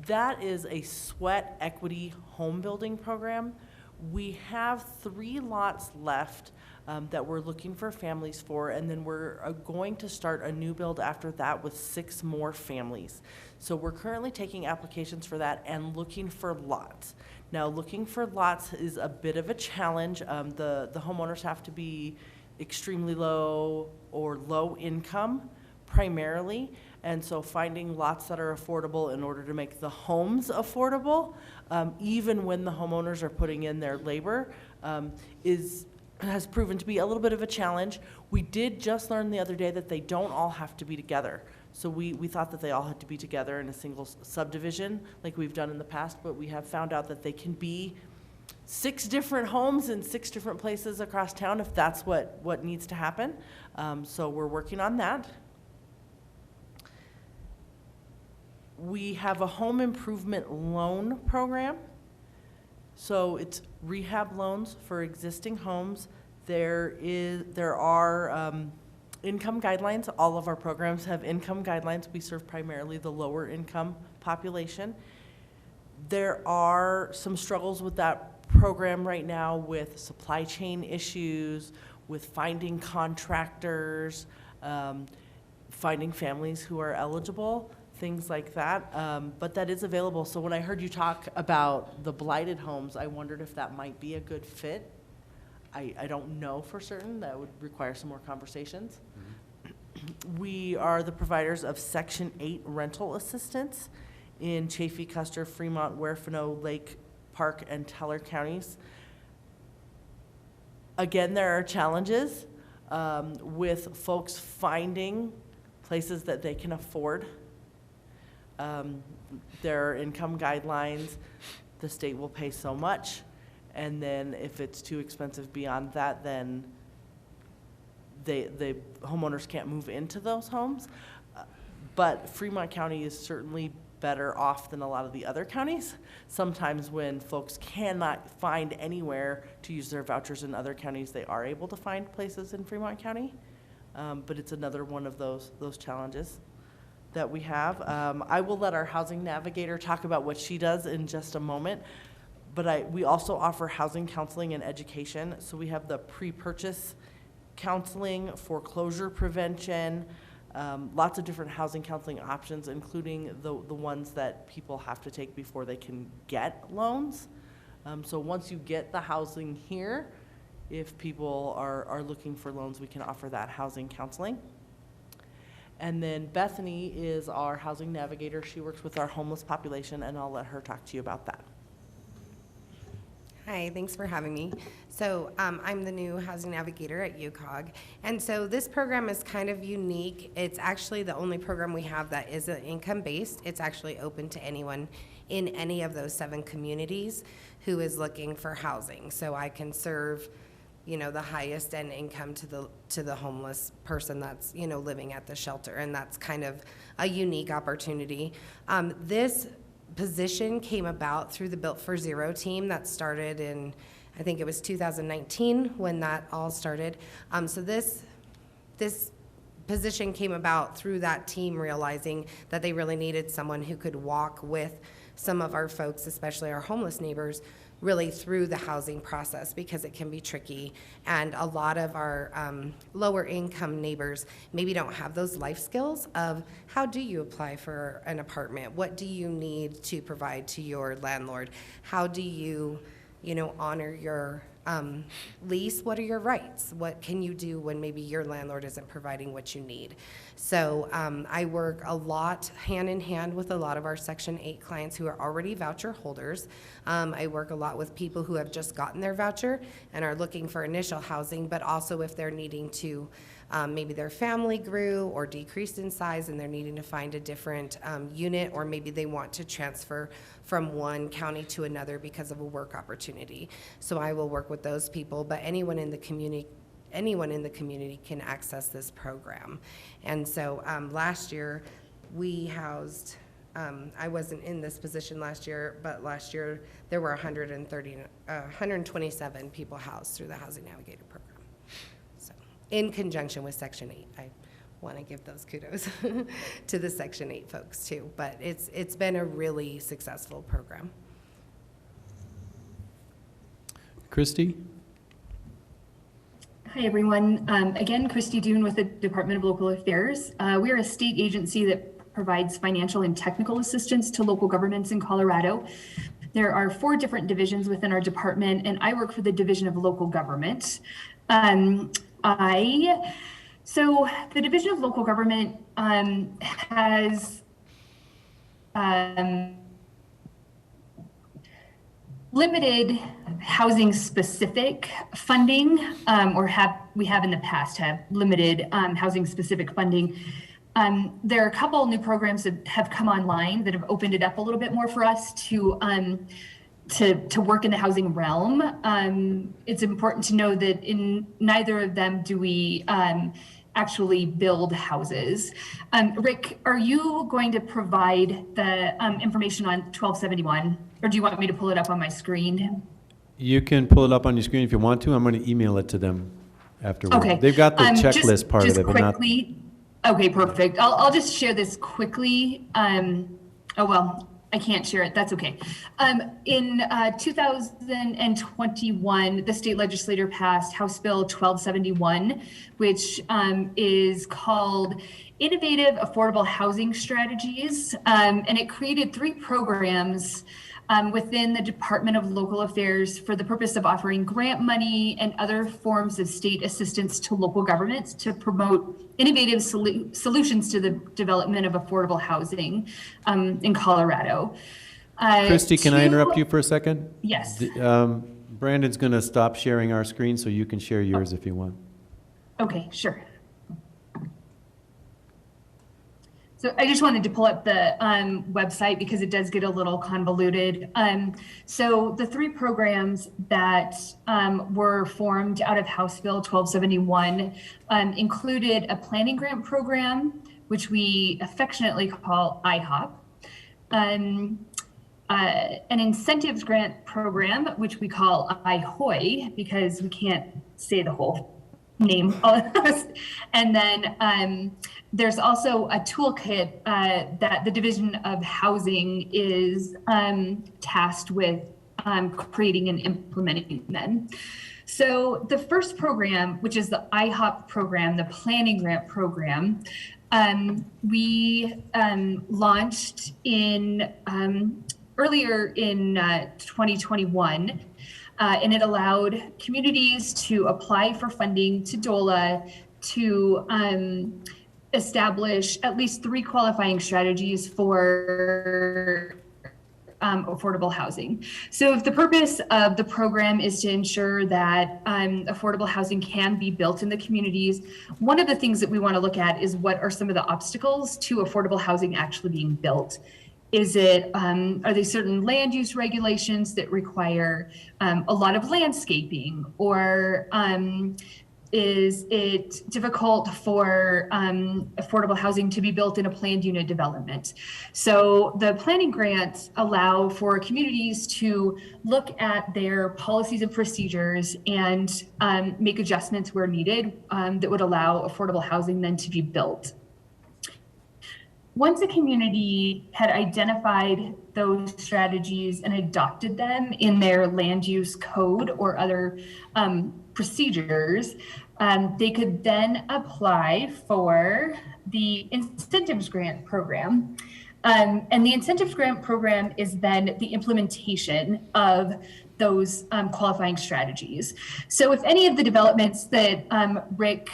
That is a sweat equity home building program. We have 3 lots left that we're looking for families for, and then we're going to start a new build after that with 6 more families. So we're currently taking applications for that and looking for lots. Now, looking for lots is a bit of a challenge. The homeowners have to be extremely low or low income primarily, and so finding lots that are affordable in order to make the homes affordable, even when the homeowners are putting in their labor, has proven to be a little bit of a challenge. We did just learn the other day that they don't all have to be together. So we thought that they all had to be together in a single subdivision like we've done in the past, but we have found out that they can be 6 different homes in 6 different places across town if that's what needs to happen. So we're working on that. We have a home improvement loan program. So it's rehab loans for existing homes. There are income guidelines. All of our programs have income guidelines. We serve primarily the lower income population. There are some struggles with that program right now with supply chain issues, with finding contractors, finding families who are eligible, things like that, but that is available. So when I heard you talk about the blighted homes, I wondered if that might be a good fit. I don't know for certain. That would require some more conversations. Mm-hmm. We are the providers of Section 8 rental assistance in Chaffee, Custer, Fremont, Huerfano, Lake Park, and Teller counties. Again, there are challenges with folks finding places that they can afford. There are income guidelines. The state will pay so much, and then if it's too expensive beyond that, then the homeowners can't move into those homes. But Fremont County is certainly better off than a lot of the other counties. Sometimes when folks cannot find anywhere to use their vouchers in other counties, they are able to find places in Fremont County. But it's another one of those challenges that we have. I will let our housing navigator talk about what she does in just a moment. But we also offer housing counseling and education. So we have the pre-purchase counseling, foreclosure prevention, lots of different housing counseling options, including the ones that people have to take before they can get loans. So once you get the housing here, if people are looking for loans, we can offer that housing counseling. And then Bethany is our housing navigator. She works with our homeless population, and I'll let her talk to you about that. Hi, thanks for having me. So I'm the new housing navigator at UCOG. And so this program is kind of unique. It's actually the only program we have that isn't income-based. It's actually open to anyone in any of those 7 communities who is looking for housing. So I can serve, you know, the highest end income to the homeless person that's, you know, living at the shelter. And that's kind of a unique opportunity. This position came about through the Built for Zero team that started in, I think it was 2019 when that all started. So this position came about through that team realizing that they really needed someone who could walk with some of our folks, especially our homeless neighbors, really through the housing process because it can be tricky. And a lot of our lower income neighbors maybe don't have those life skills of how do you apply for an apartment? What do you need to provide to your landlord? How do you honor your lease? What are your rights? What can you do when maybe your landlord isn't providing what you need? So I work a lot hand in hand with a lot of our Section 8 clients who are already voucher holders. I work a lot with people who have just gotten their voucher and are looking for initial housing, but also if they're needing to, maybe their family grew or decreased in size and they're needing to find a different unit, or maybe they want to transfer from one county to another because of a work opportunity. So I will work with those people, but anyone in the community can access this program. And so last year we housed, I wasn't in this position last year, but last year there were 127 people housed through the Housing Navigator program. So in conjunction with Section 8, I want to give those kudos to the Section 8 folks too, but it's been a really successful program. Christy? Hi, everyone. Again, Christy Dune with the Department of Local Affairs. We are a state agency that provides financial and technical assistance to local governments in Colorado. There are 4 different divisions within our department, and I work for the Division of Local Government. So the Division of Local Government has limited housing specific funding, we have in the past have limited housing specific funding. There are a couple new programs that have come online that have opened it up a little bit more for us to work in the housing realm. It's important to know that in neither of them do we actually build houses. Rick, are you going to provide the information on 1271, or do you want me to pull it up on my screen? You can pull it up on your screen if you want to. I'm going to email it to them afterward. Okay. They've got the checklist part of it, but not. Okay, perfect. I'll just share this quickly. Oh, well, I can't share it. That's okay. In 2021, the state legislature passed House Bill 1271, which is called Innovative Affordable Housing Strategies. And it created 3 programs within the Department of Local Affairs for the purpose of offering grant money and other forms of state assistance to local governments to promote innovative solutions to the development of affordable housing in Colorado. Christy, can I interrupt you for a second? Yes. Brandon's going to stop sharing our screen so you can share yours if you want. Okay, sure. So I just wanted to pull up the website because it does get a little convoluted. So the 3 programs that were formed out of House Bill 1271 included a planning grant program, which we affectionately call IHOP, an incentives grant program, which we call IHOY because we can't say the whole name. And then there's also a toolkit that the Division of Housing is tasked with creating and implementing them. So the first program, which is the IHOP program, the Planning Grant Program, we launched in earlier in 2021, and it allowed communities to apply for funding to DOLA to establish at least 3 qualifying strategies for affordable housing. So if the purpose of the program is to ensure that affordable housing can be built in the communities, one of the things that we want to look at is what are some of the obstacles to affordable housing actually being built. Is it, are there certain land use regulations that require a lot of landscaping, or is it difficult for affordable housing to be built in a planned unit development? So the planning grants allow for communities to look at their policies and procedures and make adjustments where needed that would allow affordable housing then to be built. Once a community had identified those strategies and adopted them in their land use code or other procedures, they could then apply for the incentives grant program. And the incentives grant program is then the implementation of those qualifying strategies. So if any of the developments that Rick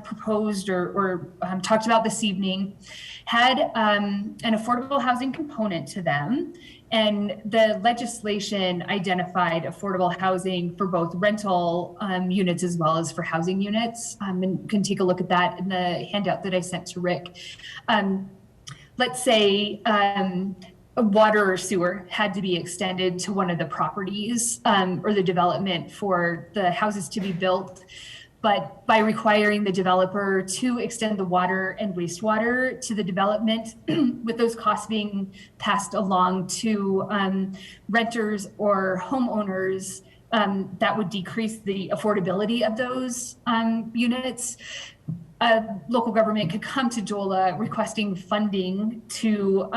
proposed or talked about this evening had an affordable housing component to them, and the legislation identified affordable housing for both rental units as well as for housing units, and you can take a look at that in the handout that I sent to Rick. Let's say a water or sewer had to be extended to one of the properties or the development for the houses to be built. But by requiring the developer to extend the water and wastewater to the development, with those costs being passed along to renters or homeowners, that would decrease the affordability of those units. Local government could come to DOLA requesting funding to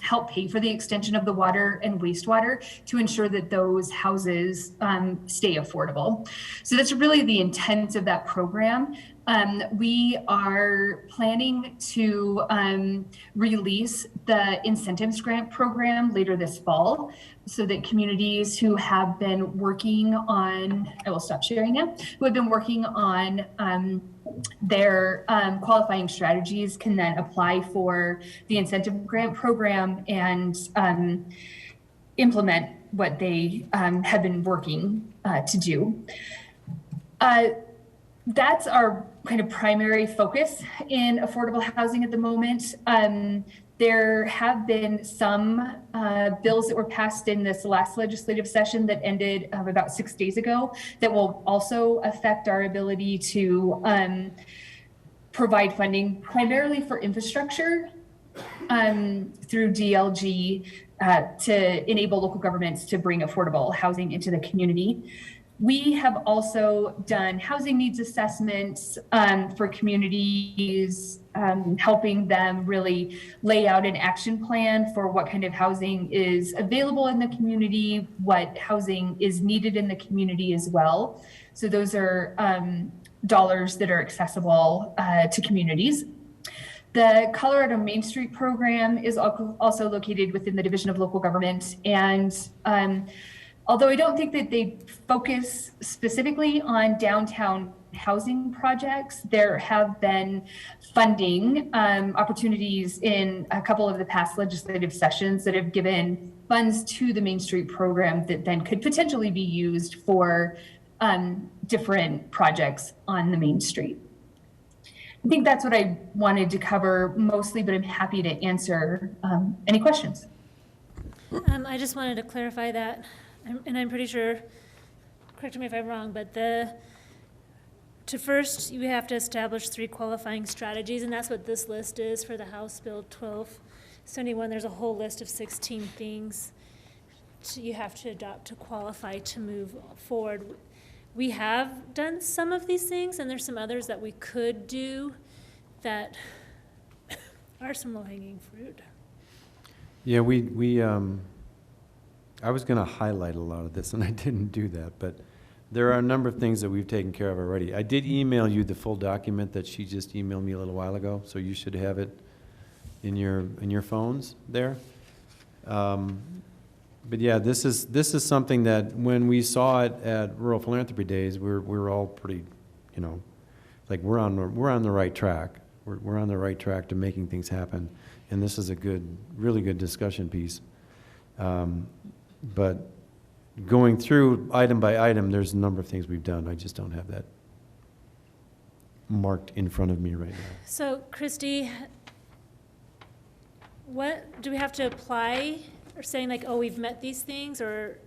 help pay for the extension of the water and wastewater to ensure that those houses stay affordable. So that's really the intent of that program. We are planning to release the incentives grant program later this fall, so that communities who have been working on, I will stop sharing now, who have been working on their qualifying strategies can then apply for the incentive grant program and implement what they have been working to do. That's our kind of primary focus in affordable housing at the moment. There have been some bills that were passed in this last legislative session that ended about 6 days ago that will also affect our ability to provide funding primarily for infrastructure through DLG to enable local governments to bring affordable housing into the community. We have also done housing needs assessments for communities, helping them really lay out an action plan for what kind of housing is available in the community, what housing is needed in the community as well. So those are dollars that are accessible to communities. The Colorado Main Street program is also located within the Division of Local Government, and although I don't think that they focus specifically on downtown housing projects, there have been funding opportunities in a couple of the past legislative sessions that have given funds to the Main Street program that then could potentially be used for different projects on the Main Street. I think that's what I wanted to cover mostly, but I'm happy to answer any questions. I just wanted to clarify that. And I'm pretty sure, correct me if I'm wrong, but first you have to establish 3 qualifying strategies, and that's what this list is for the House Bill 1271. There's a whole list of 16 things you have to adopt to qualify to move forward. We have done some of these things, and there's some others that we could do that are some low-hanging fruit. Yeah, I was going to highlight a lot of this, and I didn't do that, but there are a number of things that we've taken care of already. I did email you the full document that she just emailed me a little while ago, so you should have it in your phones there. But yeah, this is something that when we saw it at Rural Philanthropy Days, we're all pretty, you know, like we're on the right track. We're on the right track to making things happen, and this is a really good discussion piece. But going through item by item, there's a number of things we've done. I just don't have that marked in front of me right now. So Christy, what, do we have to apply or saying like, oh, we've met these things, or,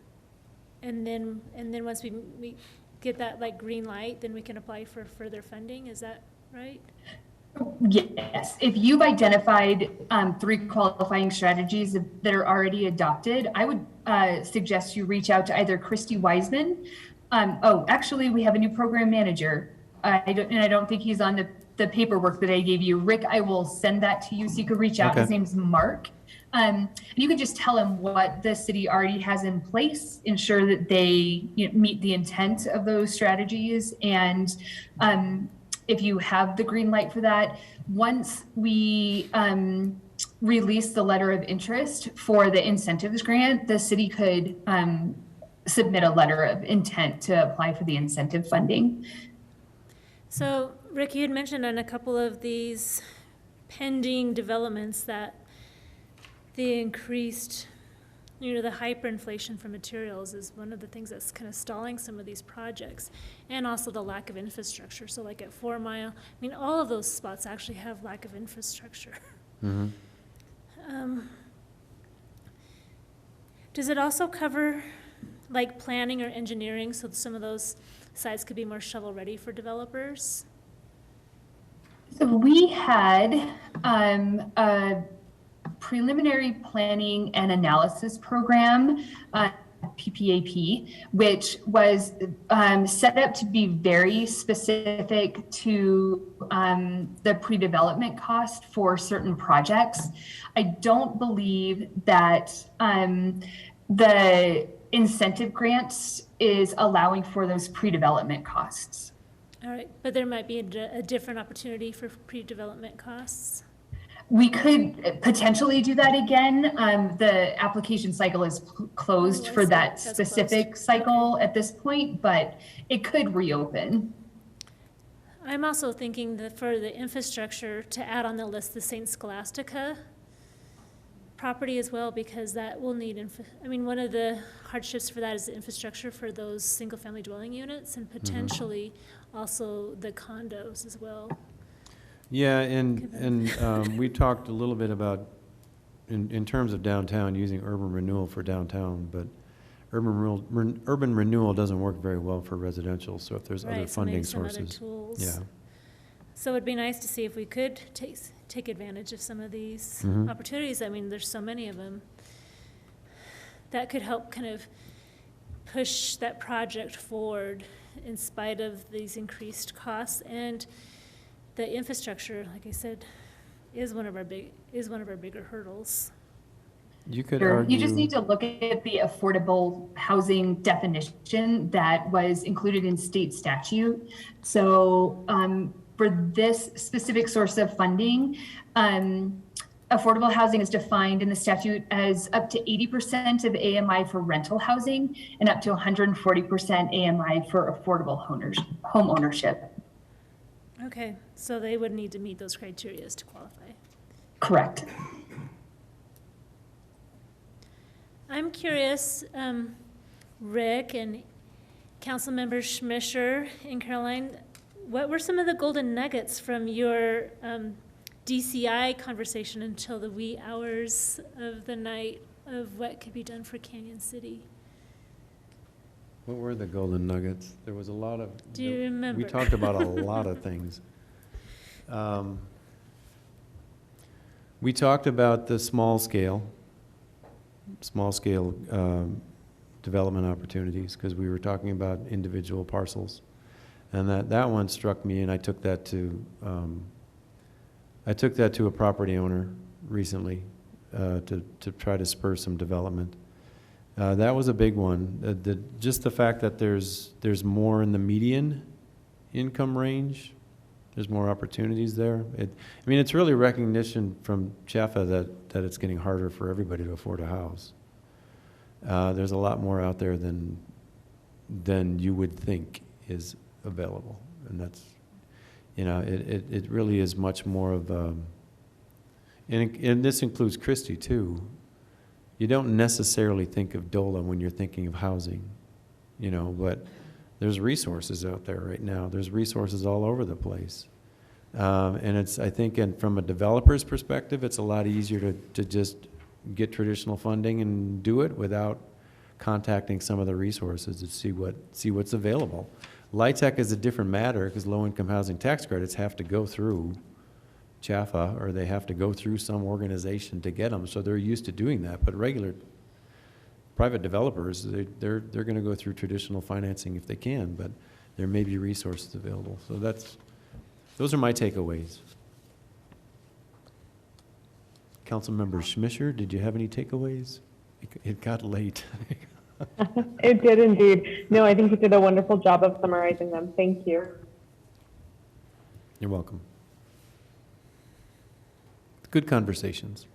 and then once we get that like green light, then we can apply for further funding, is that right? Yes, if you've identified 3 qualifying strategies that are already adopted, I would suggest you reach out to either Christy Wiseman. Actually, we have a new program manager. I don't think he's on the paperwork that I gave you. Rick, I will send that to you so you can reach out. Okay. His name's Mark. You can just tell him what the city already has in place, ensure that they meet the intent of those strategies, and if you have the green light for that, once we release the letter of interest for the incentives grant, the city could submit a letter of intent to apply for the incentive funding. So Rick, you had mentioned on a couple of these pending developments that the increased, the hyperinflation for materials is one of the things that's kind of stalling some of these projects, and also the lack of infrastructure. So like at 4 Mile, all of those spots actually have lack of infrastructure. Mm-hmm. Does it also cover like planning or engineering, so some of those sites could be more shovel-ready for developers? So we had a preliminary planning and analysis program, PPAP, which was set up to be very specific to the pre-development cost for certain projects. I don't believe that the incentive grants is allowing for those pre-development costs. All right, but there might be a different opportunity for pre-development costs. We could potentially do that again. The application cycle is closed for that specific cycle at this point, but it could reopen. I'm also thinking that for the infrastructure to add on the list, the St. Scholastica property as well, because that will need, one of the hardships for that is the infrastructure for those single-family dwelling units, and potentially also the condos as well. Yeah, and we talked a little bit about, in terms of downtown, using urban renewal for downtown, but urban renewal doesn't work very well for residential, so if there's other funding sources. Other tools. Yeah. So it'd be nice to see if we could take advantage of some of these opportunities. There's so many of them. That could help kind of push that project forward in spite of these increased costs, and the infrastructure, like I said, is one of our bigger hurdles. You could Sure. argue. You just need to look at the affordable housing definition that was included in state statute. So for this specific source of funding, affordable housing is defined in the statute as up to 80% of AMI for rental housing and up to 140% AMI for affordable home ownership. Okay, so they would need to meet those criteria to qualify. Correct. I'm curious, Rick and Councilmember Schmischer and Caroline, what were some of the golden nuggets from your DCI conversation until the wee hours of the night of what could be done for Canyon City? What were the golden nuggets? There was a lot of. Do you remember? We talked about a lot of things. We talked about the small scale development opportunities, because we were talking about individual parcels, and that one struck me, and I took that to a property owner recently to try to spur some development. That was a big one. Just the fact that there's more in the median income range, there's more opportunities there. It's really recognition from CHFA that it's getting harder for everybody to afford a house. There's a lot more out there than you would think is available, and that's, it really is much more of and this includes Christie too. You don't necessarily think of DOLA when you're thinking of housing, but there's resources out there right now. There's resources all over the place. And I think, and from a developer's perspective, it's a lot easier to just get traditional funding and do it without contacting some of the resources to see what's available. LIHTC is a different matter because low-income housing tax credits have to go through CHFA, or they have to go through some organization to get them, so they're used to doing that. But regular private developers, they're going to go through traditional financing if they can, but there may be resources available. So those are my takeaways. Councilmember Schmischer, did you have any takeaways? It got late. It did indeed. No, I think you did a wonderful job of summarizing them. Thank you. You're welcome. Good conversations.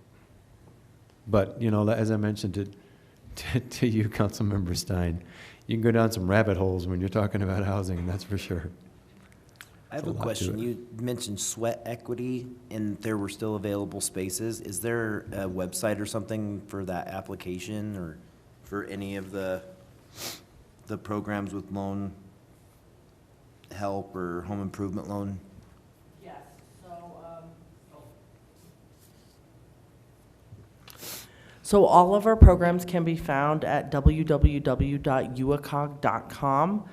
But, as I mentioned to you, Councilmember Stein, you can go down some rabbit holes when you're talking about housing, that's for sure. I have There's a a lot to question. it. You mentioned sweat equity and there were still available spaces. Is there a website or something for that application or for any of the programs with loan help or home improvement loan? Yes, so all of our programs can be found at www.uacog.com.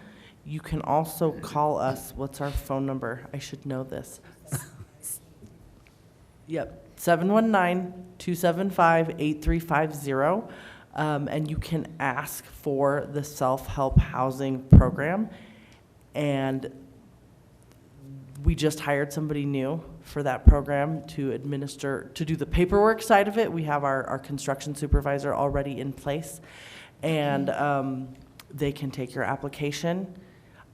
You can also call us. What's our phone number? I should know this. Yep, 719-275-8350. And you can ask for the self-help housing program. And we just hired somebody new for that program to do the paperwork side of it. We have our construction supervisor already in place. And they can take your application.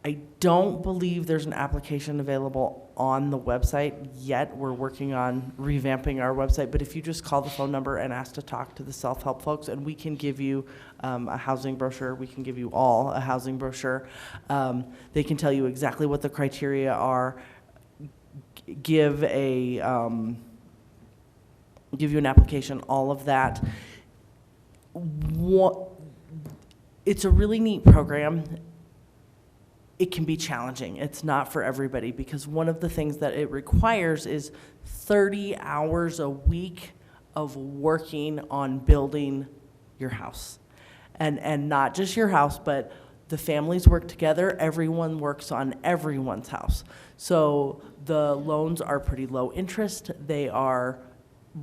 I don't believe there's an application available on the website yet. We're working on revamping our website, but if you just call the phone number and ask to talk to the self-help folks, and we can give you a housing brochure, we can give you all a housing brochure. They can tell you exactly what the criteria are, give you an application, all of that. It's a really neat program. It can be challenging. It's not for everybody because one of the things that it requires is 30 hours a week of working on building your house. And not just your house, but the families work together. Everyone works on everyone's house. So the loans are pretty low interest. They are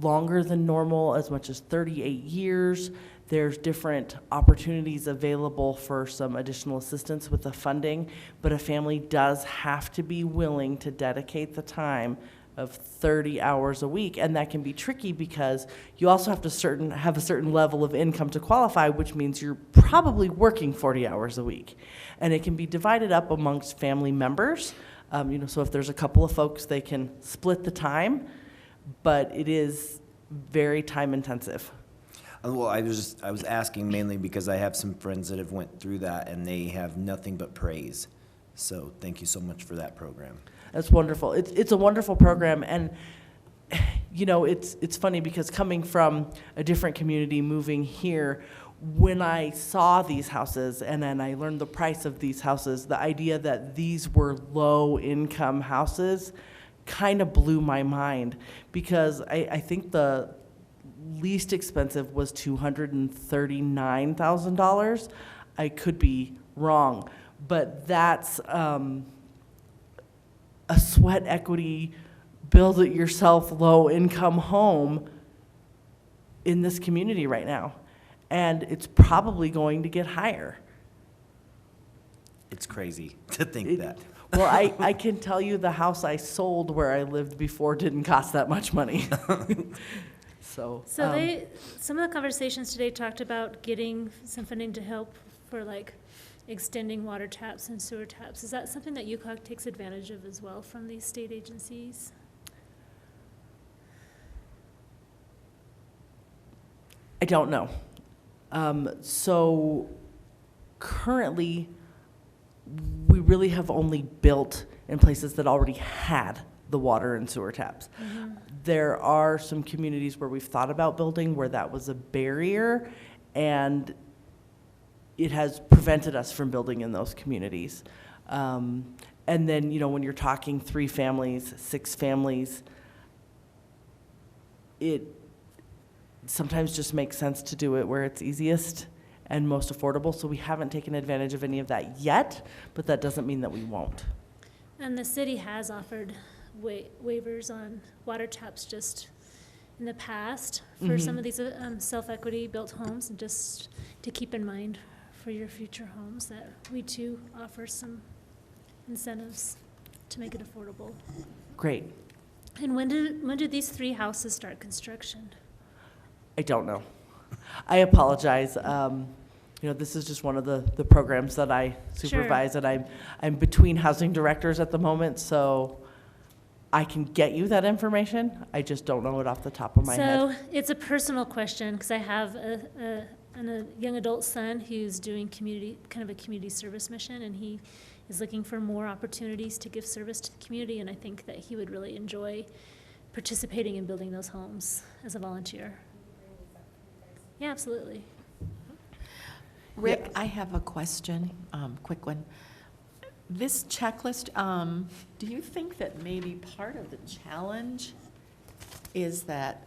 longer than normal, as much as 38 years. There's different opportunities available for some additional assistance with the funding, but a family does have to be willing to dedicate the time of 30 hours a week, and that can be tricky because you also have to have a certain level of income to qualify, which means you're probably working 40 hours a week. And it can be divided up amongst family members. So if there's a couple of folks, they can split the time, but it is very time intensive. Well, I was asking mainly because I have some friends that have went through that and they have nothing but praise. So thank you so much for that program. That's wonderful. It's a wonderful program, and it's funny because coming from a different community, moving here, when I saw these houses and then I learned the price of these houses, the idea that these were low-income houses kind of blew my mind because I think the least expensive was $239,000. I could be wrong, but that's a sweat equity, build it yourself, low income home in this community right now. And it's probably going to get higher. It's crazy to think that. Well, I can tell you the house I sold where I lived before didn't cost that much money. So. Some of the conversations today talked about getting some funding to help for like extending water taps and sewer taps. Is that something that UCOG takes advantage of as well from these state agencies? I don't know. So currently, we really have only built in places that already had the water and sewer taps. There are some communities where we've thought about building where that was a barrier, and it has prevented us from building in those communities. And then, you know, when you're talking 3 families, 6 families, it sometimes just makes sense to do it where it's easiest and most affordable. So we haven't taken advantage of any of that yet, but that doesn't mean that we won't. And the city has offered waivers on water taps just in the past for some of these self-equity built homes, and just to keep in mind for your future homes that we too offer some incentives to make it affordable. Great. And when do these 3 houses start construction? I don't know. I apologize. You know, this is just one of the programs that I supervise, and I'm between housing directors at the moment, so I can get you that information. I just don't know it off the top of my head. So it's a personal question, because I have a young adult son who's doing kind of a community service mission, and he is looking for more opportunities to give service to the community, and I think that he would really enjoy participating in building those homes as a volunteer. Yeah, absolutely. Rick, I have a question, quick one. This checklist, do you think that maybe part of the challenge is that,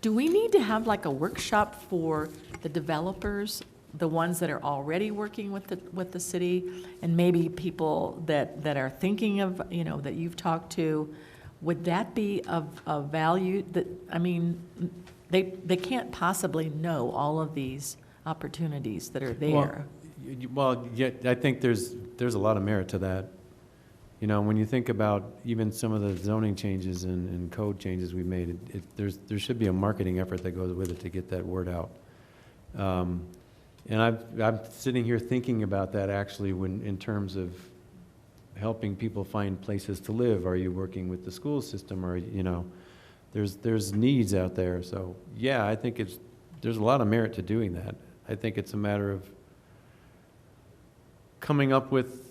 do we need to have like a workshop for the developers, the ones that are already working with the city, and maybe people that are thinking of, you know, that you've talked to? Would that be of value? That, I mean, they can't possibly know all of these opportunities that are there. Well, yeah, I think there's a lot of merit to that. You know, when you think about even some of the zoning changes and code changes we've made, there should be a marketing effort that goes with it to get that word out. And I'm sitting here thinking about that actually in terms of helping people find places to live. Are you working with the school system? Or, you know, there's needs out there. So yeah, I think there's a lot of merit to doing that. I think it's a matter of coming up with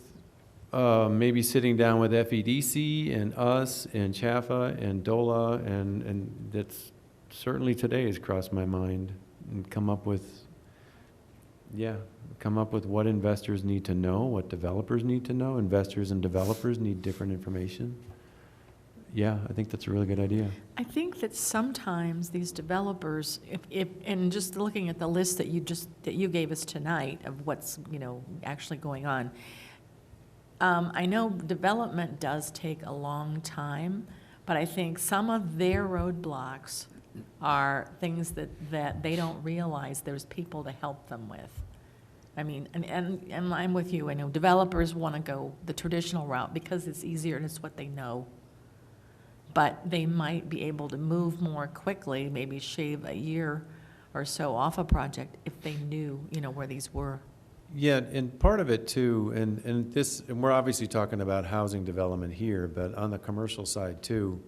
maybe sitting down with FEDC and us and CHAFA and DOLA, and that's certainly today has crossed my mind, and come up with what investors need to know, what developers need to know. Investors and developers need different information. Yeah, I think that's a really good idea. I think that sometimes these developers, and just looking at the list that you gave us tonight of what's, you know, actually going on, I know development does take a long time, but I think some of their roadblocks are things that they don't realize there's people to help them with. I mean, and I'm with you. I know developers want to go the traditional route because it's easier and it's what they know. But they might be able to move more quickly, maybe shave a year or so off a project if they knew, you know, where these were. Yeah, and part of it too, and we're obviously talking about housing development here, but on the commercial side too,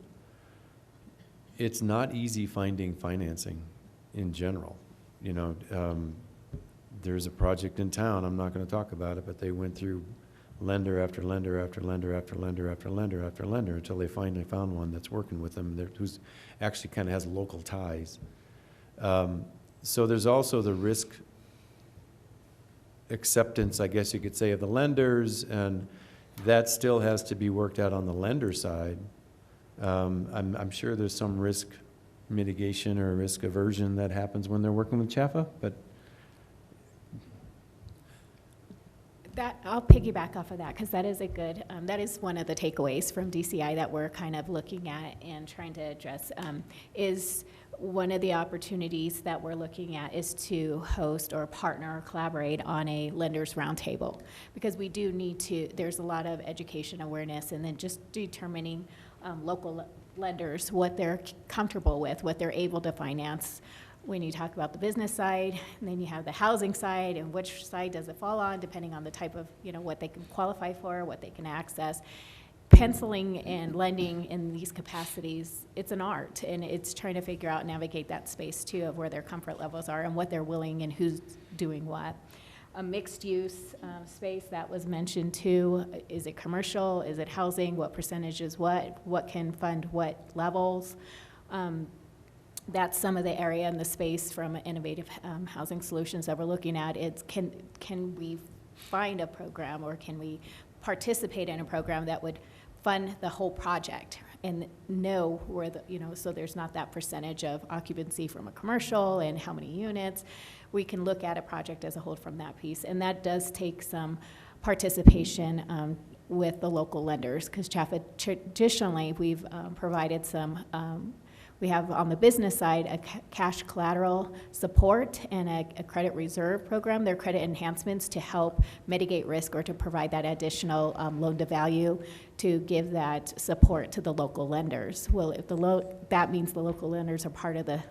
it's not easy finding financing in general. You know, there's a project in town, I'm not going to talk about it, but they went through lender after lender after lender after lender after lender after lender until they finally found one that's working with them, who's actually kind of has local ties. So there's also the risk acceptance, I guess you could say, of the lenders, and that still has to be worked out on the lender side. I'm sure there's some risk mitigation or risk aversion that happens when they're working with CHAFA, but I'll piggyback off of that, because that is a good, that is one of the takeaways from DCI that we're kind of looking at and trying to address, is one of the opportunities that we're looking at is to host or partner or collaborate on a lenders roundtable, because we do need to, there's a lot of education awareness, and then just determining local lenders, what they're comfortable with, what they're able to finance. When you talk about the business side, and then you have the housing side, and which side does it fall on, depending on the type of, what they can qualify for, what they can access. Penciling and lending in these capacities, it's an art, and it's trying to figure out, navigate that space too, of where their comfort levels are and what they're willing and who's doing what. A mixed-use space that was mentioned too. Is it commercial? Is it housing? What percentage is what? What can fund what levels? That's some of the area and the space from innovative housing solutions that we're looking at. It's can we find a program, or can we participate in a program that would fund the whole project and know where so there's not that percentage of occupancy from a commercial and how many units. We can look at a project as a whole from that piece, and that does take some participation with the local lenders, because CHFA traditionally we've provided some. We have on the business side a cash collateral support and a credit reserve program. They're credit enhancements to help mitigate risk or to provide that additional loan to value to give that support to the local lenders. Well, if that means the local lenders are part of the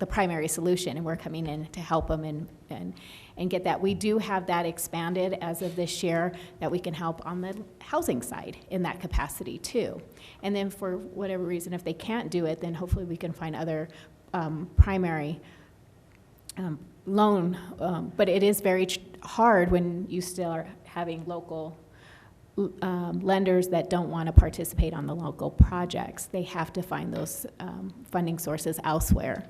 primary solution, and we're coming in to help them and get that. We do have that expanded as of this year, that we can help on the housing side in that capacity too. And then for whatever reason, if they can't do it, then hopefully we can find other primary loan. But it is very hard when you still are having local lenders that don't want to participate on the local projects. They have to find those funding sources elsewhere.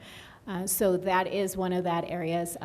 So that is one of that areas.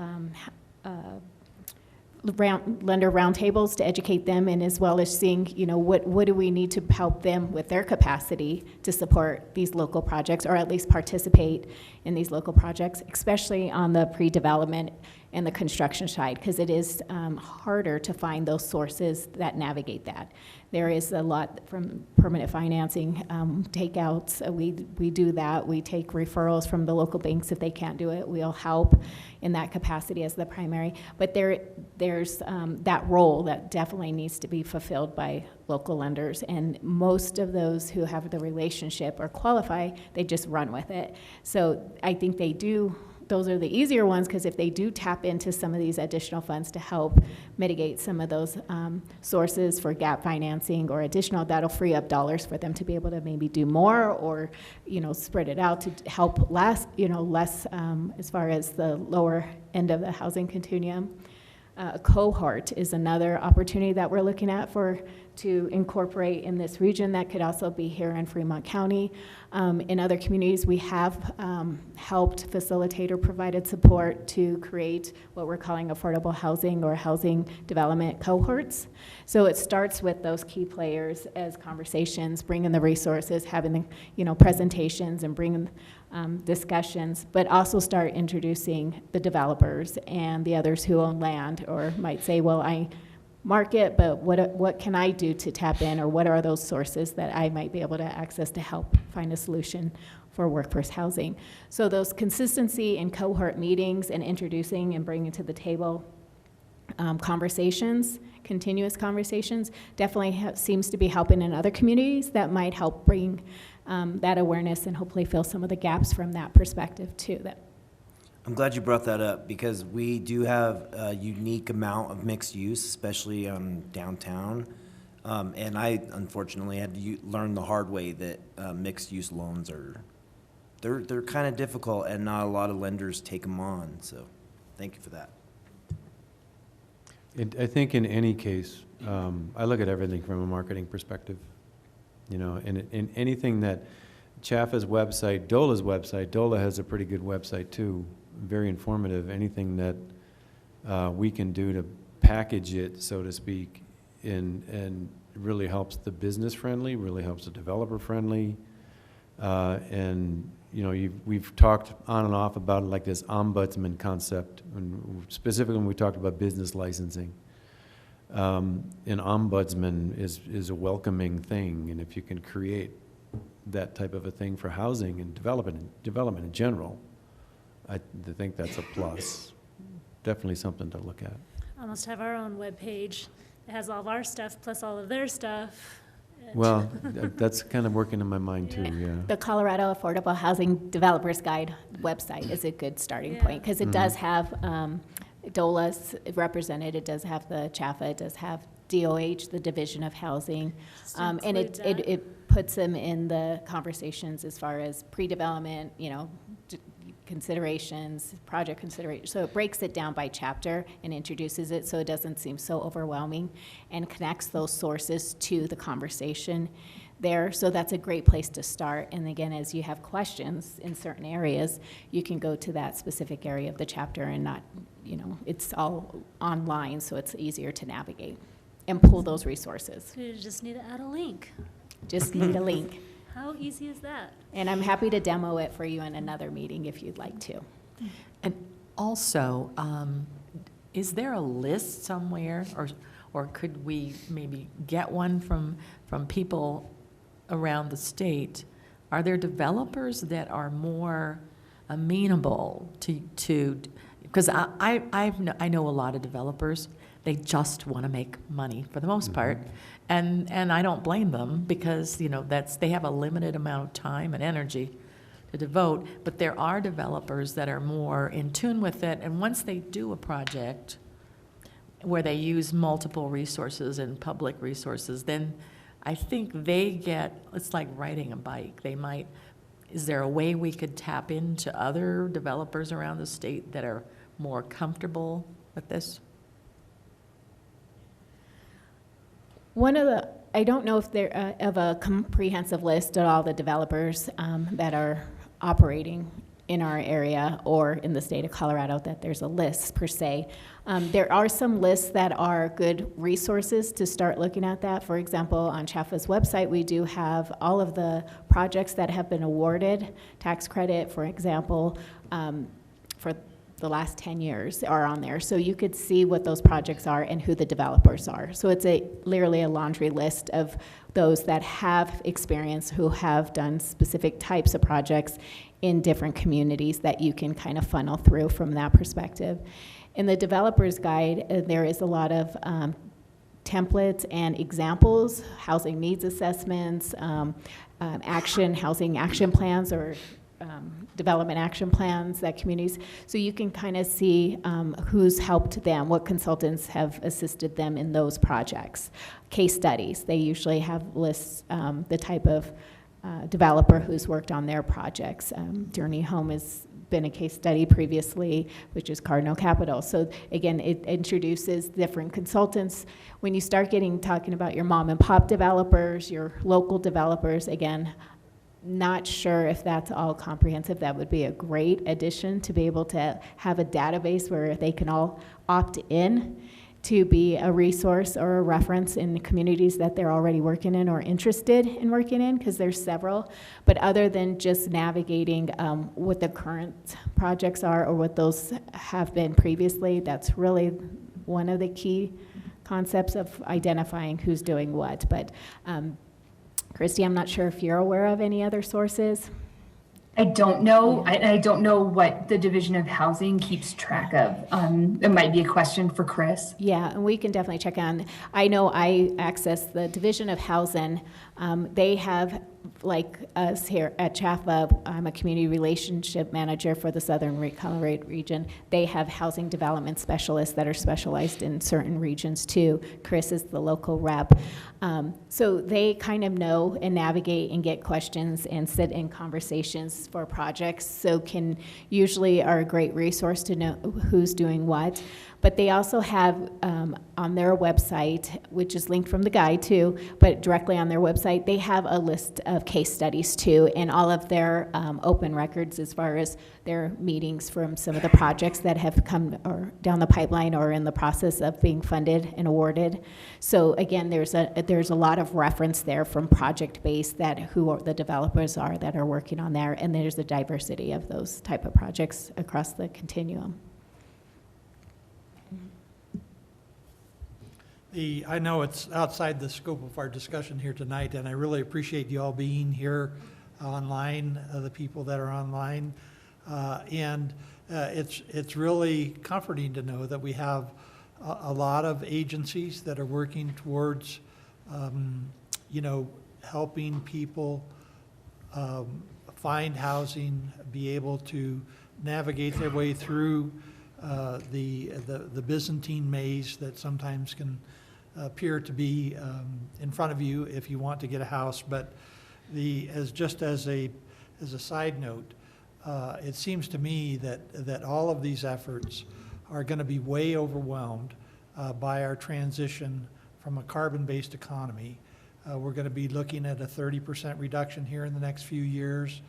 Lender roundtables to educate them, and as well as seeing, what do we need to help them with their capacity to support these local projects, or at least participate in these local projects, especially on the pre-development and the construction side, because it is harder to find those sources that navigate that. There is a lot from permanent financing, takeouts. We do that. We take referrals from the local banks if they can't do it. We'll help in that capacity as the primary. But there's that role that definitely needs to be fulfilled by local lenders. And most of those who have the relationship or qualify, they just run with it. So I think they do. Those are the easier ones, because if they do tap into some of these additional funds to help mitigate some of those sources for gap financing or additional, that'll free up dollars for them to be able to maybe do more, or spread it out to help less as far as the lower end of the housing continuum. A cohort is another opportunity that we're looking at to incorporate in this region. That could also be here in Fremont County. In other communities, we have helped facilitate or provided support to create what we're calling affordable housing or housing development cohorts. So it starts with those key players as conversations, bringing the resources, having the presentations, and bringing discussions, but also start introducing the developers and the others who own land, or might say, well, I market, but what can I do to tap in, or what are those sources that I might be able to access to help find a solution for workforce housing. So those consistency in cohort meetings and introducing and bringing to the table conversations, continuous conversations, definitely seems to be helping in other communities that might help bring that awareness and hopefully fill some of the gaps from that perspective too. I'm glad you brought that up, because we do have a unique amount of mixed use, especially downtown. And I unfortunately had to learn the hard way that mixed use loans they're kind of difficult, and not a lot of lenders take them on. So thank you for that. I think in any case, I look at everything from a marketing perspective, and in anything that CHFA's website, DOLA's website, DOLA has a pretty good website too, very informative. Anything that we can do to package it, so to speak, and really helps the business friendly, really helps the developer friendly, and we've talked on and off about like this ombudsman concept, and specifically when we talked about business licensing. An ombudsman is a welcoming thing, and if you can create that type of a thing for housing and development in general, I think that's a plus. Definitely something to look at. Almost have our own webpage. It has all of our stuff plus all of their stuff, Well, that's kind of working in my mind too, yeah. The Colorado Affordable Housing Developers Guide website is a good starting point, because it does have DOLA's represented, it does have the CHAFA, it does have DOH, the Division of Housing, and it puts them in the conversations as far as pre-development, considerations, project considerations. So it breaks it down by chapter and introduces it so it doesn't seem so overwhelming, and connects those sources to the conversation there. So that's a great place to start. And again, as you have questions in certain areas, you can go to that specific area of the chapter and not, it's all online, so it's easier to navigate and pull those resources. You just need to add a link. Just need a link. How easy is that? And I'm happy to demo it for you in another meeting if you'd like to. And also, is there a list somewhere, or could we maybe get one from people around the state? Are there developers that are more amenable to because I know a lot of developers, they just want to make money for the most part. And I don't blame them, because, they have a limited amount of time and energy to devote. But there are developers that are more in tune with it. And once they do a project where they use multiple resources and public resources, then I think it's like riding a bike. Is there a way we could tap into other developers around the state that are more comfortable with this? I don't know if they're of a comprehensive list of all the developers that are operating in our area or in the state of Colorado, that there's a list per se. There are some lists that are good resources to start looking at that. For example, on CHAFA's website, we do have all of the projects that have been awarded tax credit, for example, for the last 10 years are on there. So you could see what those projects are and who the developers are. So it's literally a laundry list of those that have experience, who have done specific types of projects in different communities that you can kind of funnel through from that perspective. In the developer's guide, there is a lot of templates and examples, housing needs assessments, housing action plans, or development action plans that communities, so you can kind of see who's helped them, what consultants have assisted them in those projects. Case studies, they usually have lists, the type of developer who's worked on their projects. Journey Home has been a case study previously, which is Cardinal Capital. So again, it introduces different consultants. When you start talking about your mom and pop developers, your local developers, again, not sure if that's all comprehensive. That would be a great addition, to be able to have a database where they can all opt in to be a resource or a reference in the communities that they're already working in or interested in working in, because there's several. But other than just navigating what the current projects are or what those have been previously, that's really one of the key concepts of identifying who's doing what. But Christy, I'm not sure if you're aware of any other sources. I don't know. I don't know what the Division of Housing keeps track of. It might be a question for Chris. Yeah, and we can definitely check on. I know I access the Division of Housing. They have, like us here at CHAFA, I'm a community relationship manager for the Southern Colorado region. They have housing development specialists that are specialized in certain regions too. Chris is the local rep. So they kind of know and navigate and get questions and sit in conversations for projects, so can usually are a great resource to know who's doing what. But they also have on their website, which is linked from the guide too, but directly on their website, they have a list of case studies too, and all of their open records as far as their meetings from some of the projects that have come or down the pipeline or in the process of being funded and awarded. So again, there's a lot of reference there from project-based that who the developers are that are working on there, and there's a diversity of those type of projects across the continuum. I know it's outside the scope of our discussion here tonight, and I really appreciate you all being here online, the people that are online. It's really comforting to know that we have a lot of agencies that are working towards you know, helping people find housing, be able to navigate their way through the Byzantine maze that sometimes can appear to be in front of you if you want to get a house. But just as a side note, it seems to me that all of these efforts are going to be way overwhelmed by our transition from a carbon-based economy. We're going to be looking at a 30% reduction here in the next few years,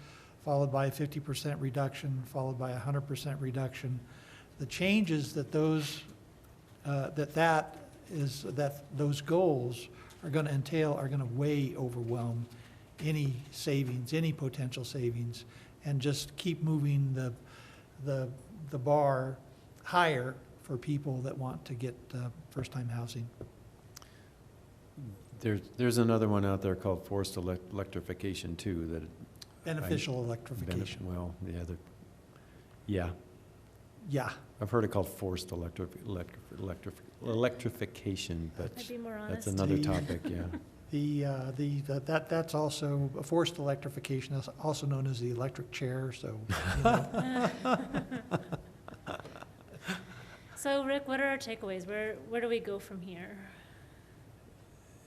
followed by a 50% reduction, followed by a 100% reduction. The changes that those goals are going to entail are going to way overwhelm any savings, any potential savings, and just keep moving the bar higher for people that want to get first-time housing. There's another one out there called forced electrification too, that. Beneficial electrification. Well, yeah. Yeah. I've heard it called forced electrification, but I'd be more that's honest. another topic, yeah. That's also, forced electrification is also known as the electric chair, so, you know. So Rick, what are our takeaways? Where do we go from here?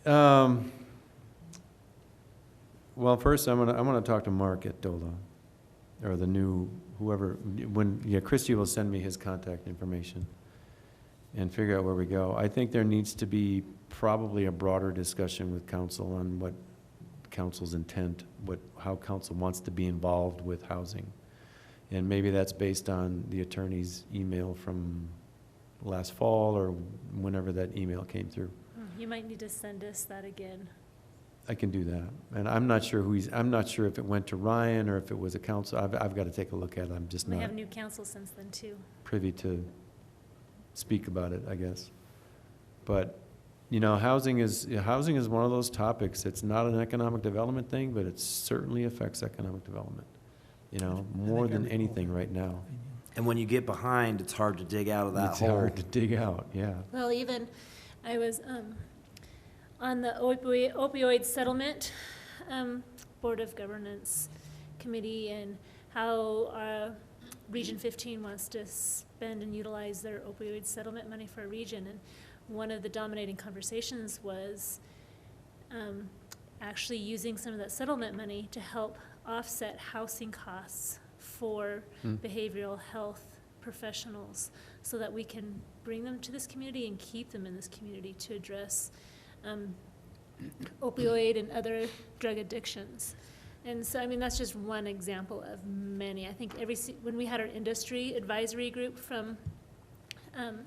Well, first I'm gonna talk to Mark at DOLA, or the new, whoever, Christie will send me his contact information and figure out where we go. I think there needs to be probably a broader discussion with council on what council's intent, how council wants to be involved with housing. And maybe that's based on the attorney's email from last fall or whenever that email came through. You might need to send us that again. I can do that. And I'm not sure I'm not sure if it went to Ryan or if it was a council. I've got to take a look at it. I'm just We not have new council since then too. privy to speak about it, I guess. But, you know, housing is one of those topics. It's not an economic development thing, but it certainly affects economic development, you know, more than anything right now. And when you get behind, it's hard to dig out of that It's hole. hard to dig out, yeah. Well, even, I was on the opioid settlement Board of Governance Committee, and how Region 15 wants to spend and utilize their opioid settlement money for a region. And one of the dominating conversations was actually using some of that settlement money to help offset housing costs for behavioral health professionals, so that we can bring them to this community and keep them in this community to address opioid and other drug addictions. And so, I mean, that's just one example of many. I think when we had our industry advisory group from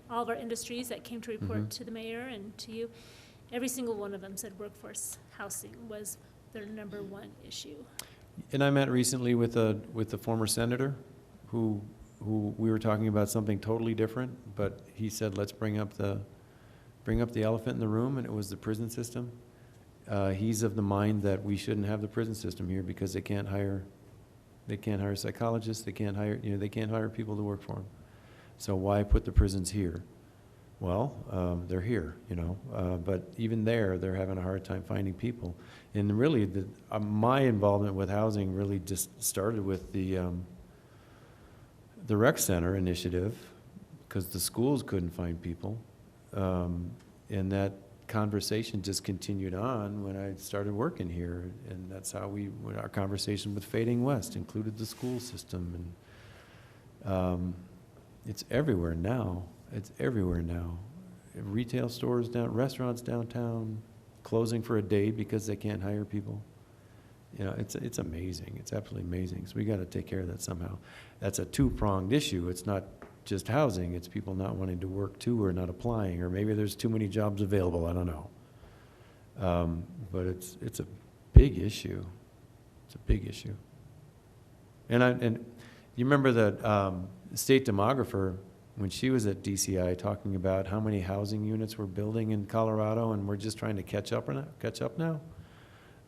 all of our industries that came to report to the mayor and to you, every single one of them said workforce housing was their number one issue. And I met recently with the former senator who we were talking about something totally different, but he said, let's bring up the elephant in the room, and it was the prison system. He's of the mind that we shouldn't have the prison system here because they can't hire psychologists, they can't hire people to work for them. So why put the prisons here? Well, they're here, you know, but even there, they're having a hard time finding people. And really, my involvement with housing really just started with the rec center initiative, because the schools couldn't find people. And that conversation just continued on when I started working here. And that's how our conversation with Fading West included the school system. And it's everywhere now. It's everywhere now. Retail stores restaurants downtown, closing for a day because they can't hire people. You know, it's amazing. It's absolutely amazing. So we got to take care of that somehow. That's a two-pronged issue. It's not just housing. It's people not wanting to work too, or not applying, or maybe there's too many jobs available. I don't know. But it's a big issue. It's a big issue. And you remember that state demographer, when she was at DCI, talking about how many housing units we're building in Colorado, and we're just trying to catch up now.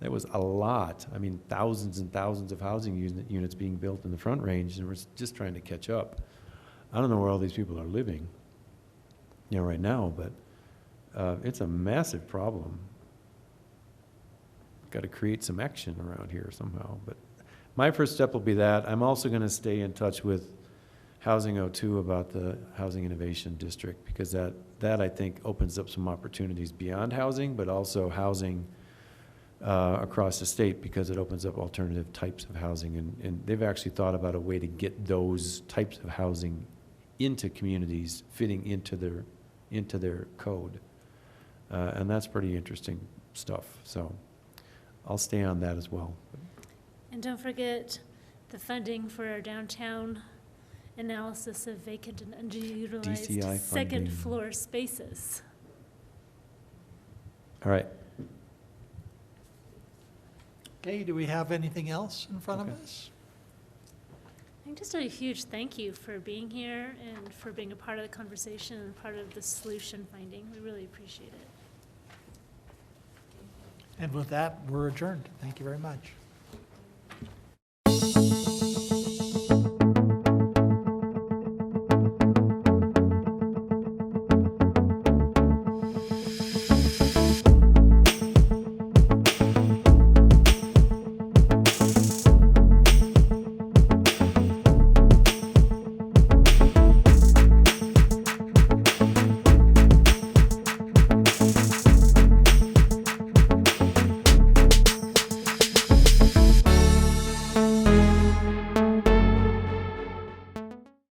That was a lot. I mean, thousands and thousands of housing units being built in the Front Range, and we're just trying to catch up. I don't know where all these people are living, you know, right now, but it's a massive problem. got to create some action around here somehow. But my first step will be that. I'm also going to stay in touch with Housing O2 about the Housing Innovation District, because that I think opens up some opportunities beyond housing, but also housing across the state, because it opens up alternative types of housing. And they've actually thought about a way to get those types of housing into communities, fitting into their code. And that's pretty interesting stuff. So I'll stay on that as well. And don't forget the funding for our downtown analysis of vacant and underutilized DCI funding. second floor spaces. All right. Okay, do we have anything else in front of Okay. us? I think just a huge thank you for being here and for being a part of the conversation and part of the solution finding. We really appreciate it. And with that, we're adjourned. Thank you very much.